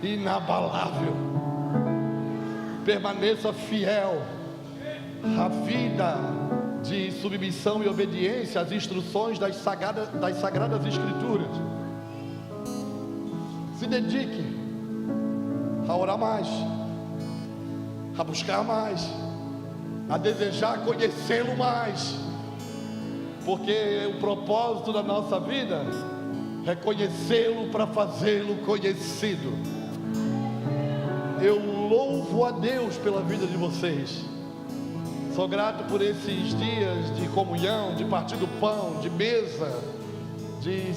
inabalável. Permaneça fiel à vida de submissão e obediência às instruções das sagradas Escrituras. Se dedique a orar mais, a buscar mais, a desejar conhecê-lo mais, porque o propósito da nossa vida é conhecê-lo para fazê-lo conhecido. Eu louvo a Deus pela vida de vocês. Sou grato por esses dias de comunhão, de partir do pão, de mesa, de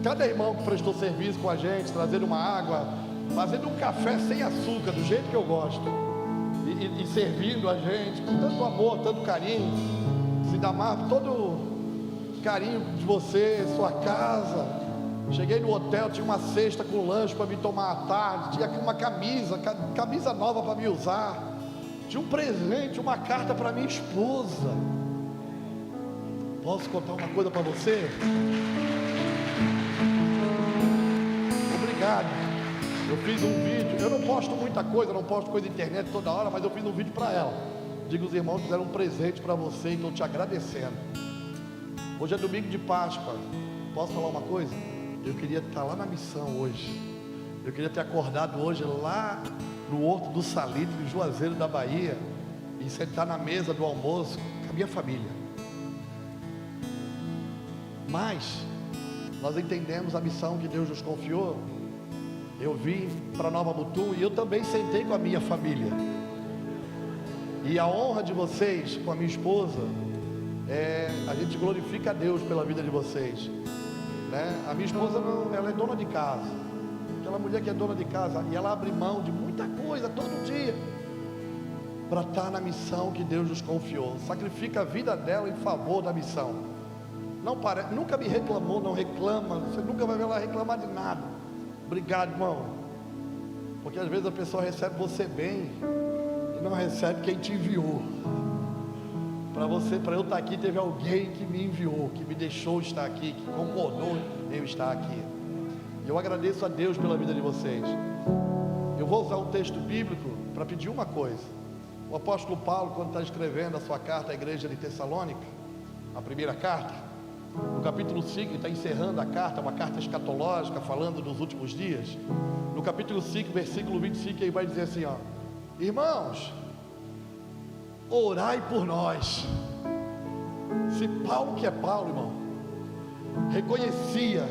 cada irmão que prestou serviço com a gente, trazendo uma água, fazendo um café sem açúcar, do jeito que eu gosto, e servindo a gente com tanto amor, tanto carinho. Sidamar, todo carinho de você, sua casa. Cheguei no hotel, tinha uma cesta com lanche para me tomar à tarde, tinha uma camisa nova para me usar, tinha um presente, uma carta para minha esposa. Posso contar uma coisa para você? Obrigado. Eu fiz um vídeo, eu não posto muita coisa, não posto coisa na internet toda hora, mas eu fiz um vídeo para ela. Digo, os irmãos fizeram um presente para você e estou te agradecendo. Hoje é domingo de Páscoa. Posso falar uma coisa? Eu queria estar lá na missão hoje. Eu queria ter acordado hoje lá no Horto do Salitre, em Juazeiro da Bahia, e sentar na mesa do almoço com a minha família. Mas nós entendemos a missão que Deus nos confiou. Eu vim para Nova Mutum e eu também sentei com a minha família. E a honra de vocês com a minha esposa, a gente glorifica a Deus pela vida de vocês, né? A minha esposa não, ela é dona de casa, aquela mulher que é dona de casa, e ela abre mão de muita coisa todo dia para estar na missão que Deus nos confiou. Sacrifica a vida dela em favor da missão. Nunca me reclamou, não reclama. Você nunca vai ver ela reclamar de nada. Obrigado, irmão. Porque às vezes a pessoa recebe você bem e não recebe quem te enviou. Para eu estar aqui, teve alguém que me enviou, que me deixou estar aqui, que concordou em eu estar aqui. E eu agradeço a Deus pela vida de vocês. Eu vou usar um texto bíblico para pedir uma coisa. O apóstolo Paulo, quando está escrevendo a sua carta à igreja de Tessalônica, a primeira carta, no capítulo 5, ele está encerrando a carta, uma carta escatológica, falando dos últimos dias. No capítulo 5, versículo 25, ele vai dizer assim, ó: irmãos, orai por nós. Se Paulo, que é Paulo, irmão, reconhecia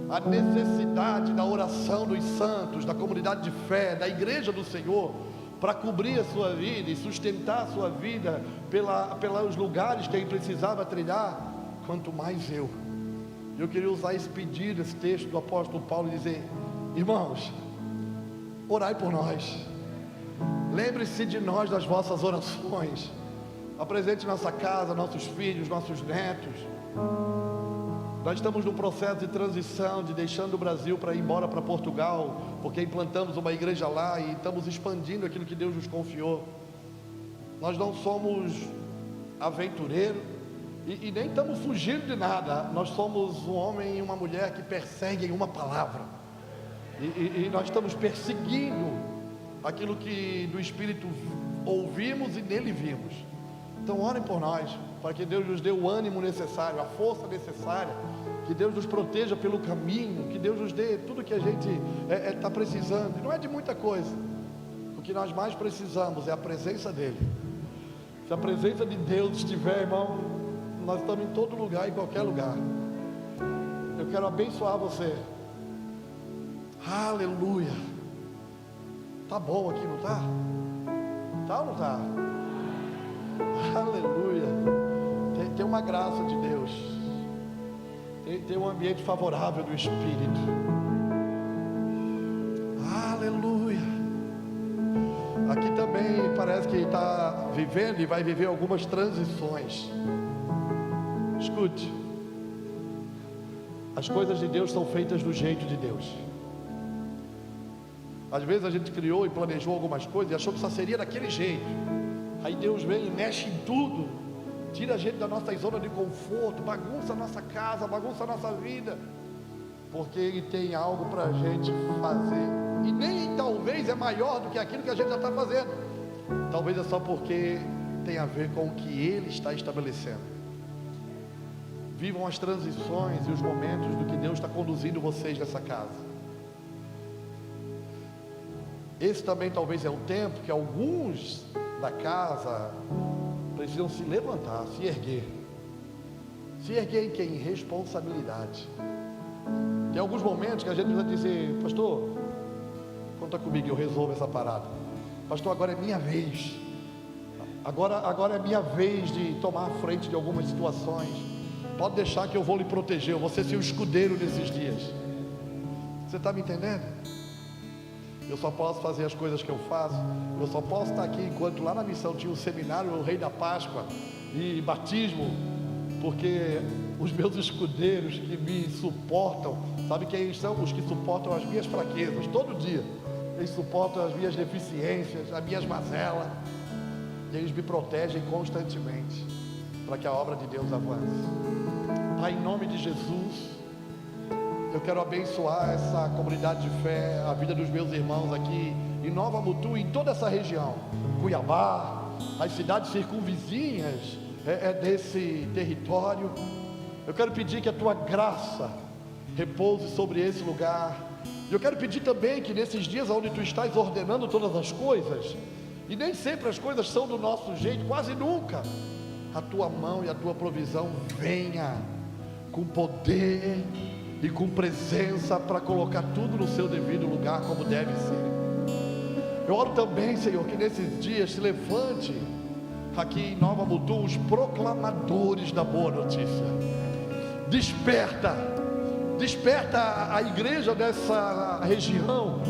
a necessidade da oração dos santos, da comunidade de fé, da igreja do Senhor, para cobrir a sua vida e sustentar a sua vida pelos lugares que ele precisava trilhar, quanto mais eu queria usar esse pedido, esse texto do apóstolo Paulo, e dizer: irmãos, orai por nós. Lembre-se de nós nas vossas orações. Apresente nossa casa, nossos filhos, nossos netos. Nós estamos num processo de transição, de deixando o Brasil para ir embora para Portugal, porque implantamos uma igreja lá e estamos expandindo aquilo que Deus nos confiou. Nós não somos aventureiros e nem estamos fugindo de nada. Nós somos um homem e uma mulher que perseguem uma palavra, e nós estamos perseguindo aquilo que do Espírito ouvimos e nele vimos. Então orem por nós, para que Deus nos dê o ânimo necessário, a força necessária, que Deus nos proteja pelo caminho, que Deus nos dê tudo que a gente está precisando. E não é de muita coisa. O que nós mais precisamos é a presença dEle. Se a presença de Deus estiver, irmão, nós estamos em todo lugar, em qualquer lugar. Eu quero abençoar você. Aleluia. Tá bom aqui, não tá? Tá ou não tá? Aleluia. Tem uma graça de Deus. Tem um ambiente favorável do Espírito. Aleluia. Aqui também parece que está vivendo e vai viver algumas transições. Escute. As coisas de Deus são feitas do jeito de Deus. Às vezes a gente criou e planejou algumas coisas e achou que só seria daquele jeito. Aí Deus vem e mexe em tudo, tira a gente da nossa zona de conforto, bagunça a nossa casa, bagunça a nossa vida, porque Ele tem algo para a gente fazer, e nem talvez é maior do que aquilo que a gente já está fazendo, talvez é só porque tem a ver com o que Ele está estabelecendo. Vivam as transições e os momentos do que Deus está conduzindo vocês nessa casa. Esse também talvez é um tempo que alguns da casa precisam se levantar, se erguer em quem? Em responsabilidade. Tem alguns momentos que a gente precisa dizer: pastor, conta comigo, eu resolvo essa parada. Pastor, agora é minha vez. Agora é minha vez de tomar a frente de algumas situações. Pode deixar que eu vou lhe proteger, eu vou ser seu escudeiro nesses dias. Você está me entendendo? Eu só posso fazer as coisas que eu faço. Eu só posso estar aqui enquanto lá na missão tinha um seminário, o Rei da Páscoa e batismo, porque os meus escudeiros que me suportam, sabe quem eles são? Os que suportam as minhas fraquezas, todo dia. Eles suportam as minhas deficiências, as minhas mazelas, e eles me protegem constantemente, para que a obra de Deus avance. Pai, em nome de Jesus, eu quero abençoar essa comunidade de fé, a vida dos meus irmãos aqui em Nova Mutum, em toda essa região, Cuiabá, as cidades circunvizinhas desse território. Eu quero pedir que a tua graça repouse sobre esse lugar. E eu quero pedir também que nesses dias onde tu estás ordenando todas as coisas, e nem sempre as coisas são do nosso jeito, quase nunca, a tua mão e a tua provisão venha com poder e com presença para colocar tudo no seu devido lugar como deve ser. Eu oro também, Senhor, que nesses dias se levante aqui em Nova Mutum os proclamadores da boa notícia. Desperta a igreja dessa região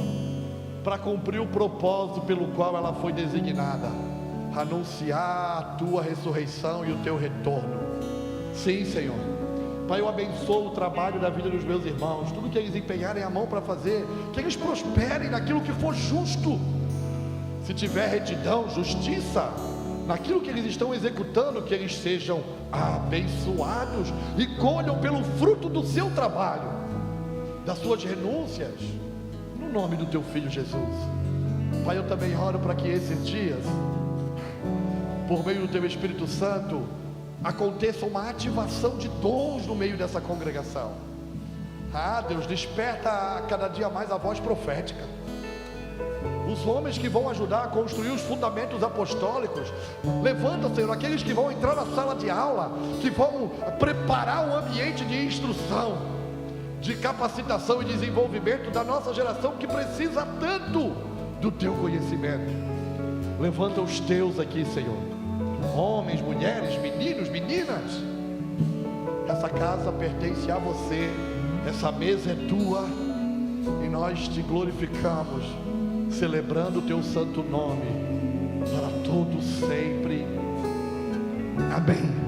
para cumprir o propósito pelo qual ela foi designada, anunciar a tua ressurreição e o teu retorno. Sim, Senhor. Pai, eu abençoo o trabalho da vida dos meus irmãos, tudo que eles empenharem a mão para fazer, que eles prosperem naquilo que for justo. Se tiver retidão, justiça, naquilo que eles estão executando, que eles sejam abençoados e colham pelo fruto do seu trabalho, das suas renúncias, no nome do teu Filho Jesus. Pai, eu também oro para que esses dias, por meio do teu Espírito Santo, aconteça uma ativação de dons no meio dessa congregação. Deus, desperta a cada dia mais a voz profética, os homens que vão ajudar a construir os fundamentos apostólicos. Levanta, Senhor, aqueles que vão entrar na sala de aula, que vão preparar o ambiente de instrução, de capacitação e desenvolvimento da nossa geração, que precisa tanto do teu conhecimento. Levanta os teus aqui, Senhor, homens, mulheres, meninos, meninas. Essa casa pertence a você, essa mesa é tua, e nós te glorificamos, celebrando o teu santo nome para todo sempre. Amém.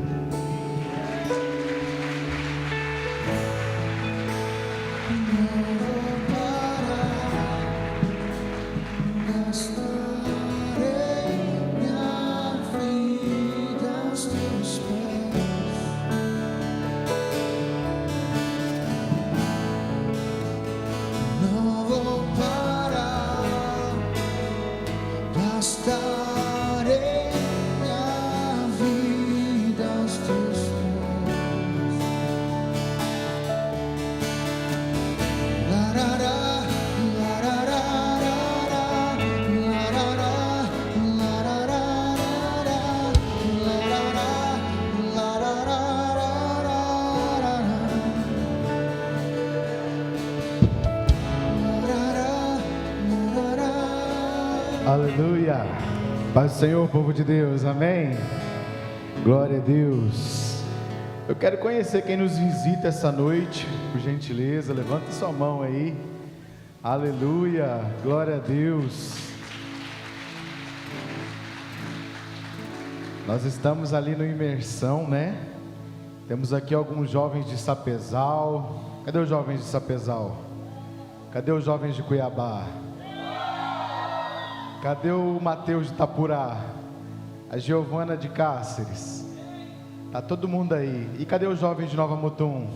Aleluia. Paz do Senhor, povo de Deus, amém. Glória a Deus. Eu quero conhecer quem nos visita essa noite, por gentileza, levanta sua mão aí. Aleluia, glória a Deus. Nós estamos ali no Imersão, né? Temos aqui alguns jovens de Sapezal. Cadê os jovens de Sapezal? Cadê os jovens de Cuiabá? Cadê o Mateus de Itapurá? A Giovana de Cáceres? Tá todo mundo aí. E cadê os jovens de Nova Mutum?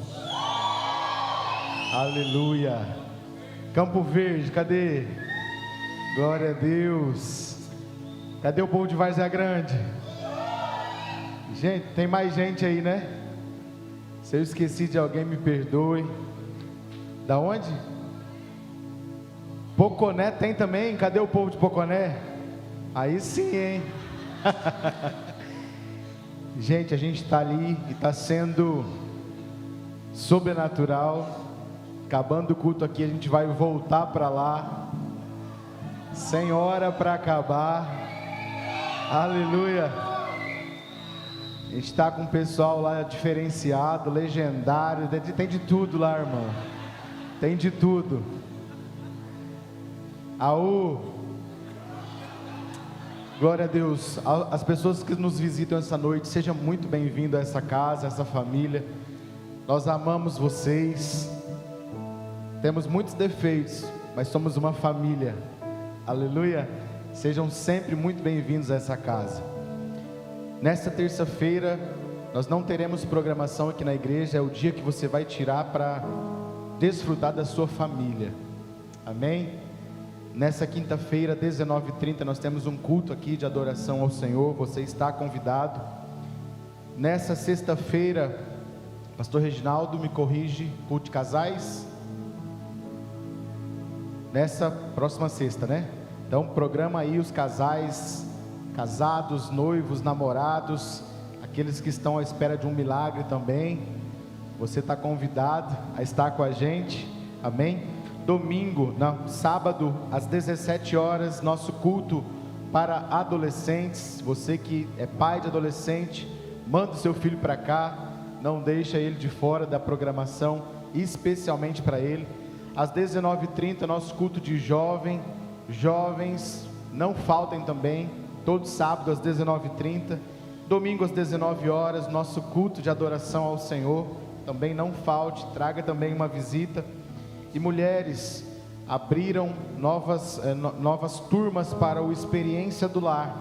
Aleluia. Campo Verde, cadê? Glória a Deus. Cadê o povo de Várzea Grande? Gente, tem mais gente aí, né? Se eu esqueci de alguém, me perdoe. Da onde? Poconé tem também? Cadê o povo de Poconé? Aí sim, hein? Gente, a gente está ali e está sendo sobrenatural. Acabando o culto aqui, a gente vai voltar para lá, sem hora para acabar. Aleluia. A gente está com o pessoal lá diferenciado, legendário, tem de tudo lá, irmão. Tem de tudo. Glória a Deus. As pessoas que nos visitam essa noite, seja muito bem-vindo a essa casa, a essa família. Nós amamos vocês. Temos muitos defeitos, mas somos uma família. Aleluia. Sejam sempre muito bem-vindos a essa casa. Nesta terça-feira, nós não teremos programação aqui na igreja. É o dia que você vai tirar para desfrutar da sua família. Amém? Nessa quinta-feira, 19h30, nós temos um culto aqui de adoração ao Senhor. Você está convidado. Nessa sexta-feira, pastor Reginaldo me corrige, culto de casais. Nessa próxima sexta, né? Então programa aí os casais, casados, noivos, namorados, aqueles que estão à espera de um milagre também. Você está convidado a estar com a gente. Amém? Domingo, sábado, às 17 horas, nosso culto para adolescentes. Você que é pai de adolescente, manda o seu filho para cá. Não deixa ele de fora da programação, especialmente para ele. Às 19h30, nosso culto de jovens, não faltem também, todo sábado às 19h30, domingo às 19 horas, nosso culto de adoração ao Senhor, também não falte, traga também uma visita. E mulheres, abriram novas turmas para o Experiência do Lar,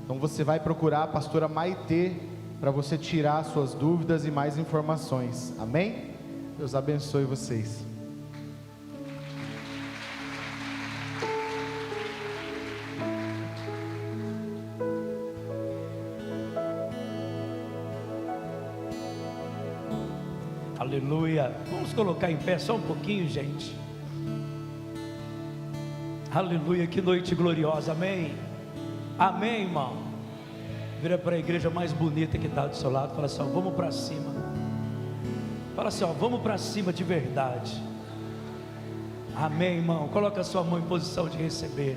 então você vai procurar a pastora Maitê, para você tirar suas dúvidas e mais informações, amém? Deus abençoe vocês. Aleluia. Vamos colocar em pé só um pouquinho, gente. Aleluia, que noite gloriosa, amém. Amém, irmão. Vira para a igreja mais bonita que está do seu lado. Fala assim, ó, vamos para cima. Fala assim, ó, vamos para cima de verdade. Amém, irmão. Coloca a sua mão em posição de receber.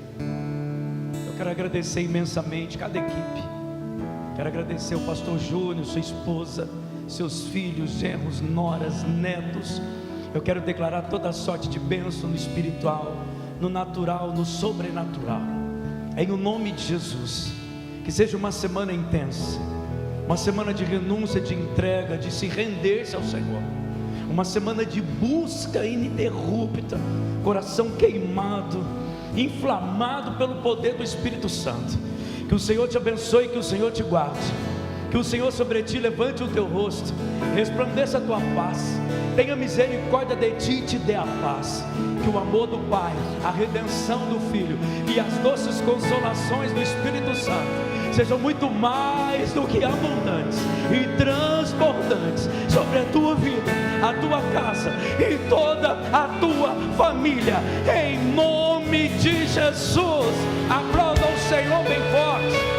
Eu quero agradecer imensamente cada equipe. Quero agradecer o pastor Júnior, sua esposa, seus filhos, genros, noras, netos. Eu quero declarar toda a sorte de bênção no espiritual, no natural, no sobrenatural, em o nome de Jesus. Que seja uma semana intensa, uma semana de renúncia, de entrega, de se render-se ao Senhor, uma semana de busca ininterrupta, coração queimado, inflamado pelo poder do Espírito Santo. Que o Senhor te abençoe, que o Senhor te guarde, que o Senhor sobre ti levante o teu rosto, resplandeça a tua face, tenha misericórdia de ti e te dê a paz. Que o amor do Pai, a redenção do Filho e as doces consolações do Espírito Santo sejam muito mais do que abundantes e transbordantes sobre a tua vida, a tua casa e toda a tua família, em nome de Jesus. Aplauda o Senhor bem forte.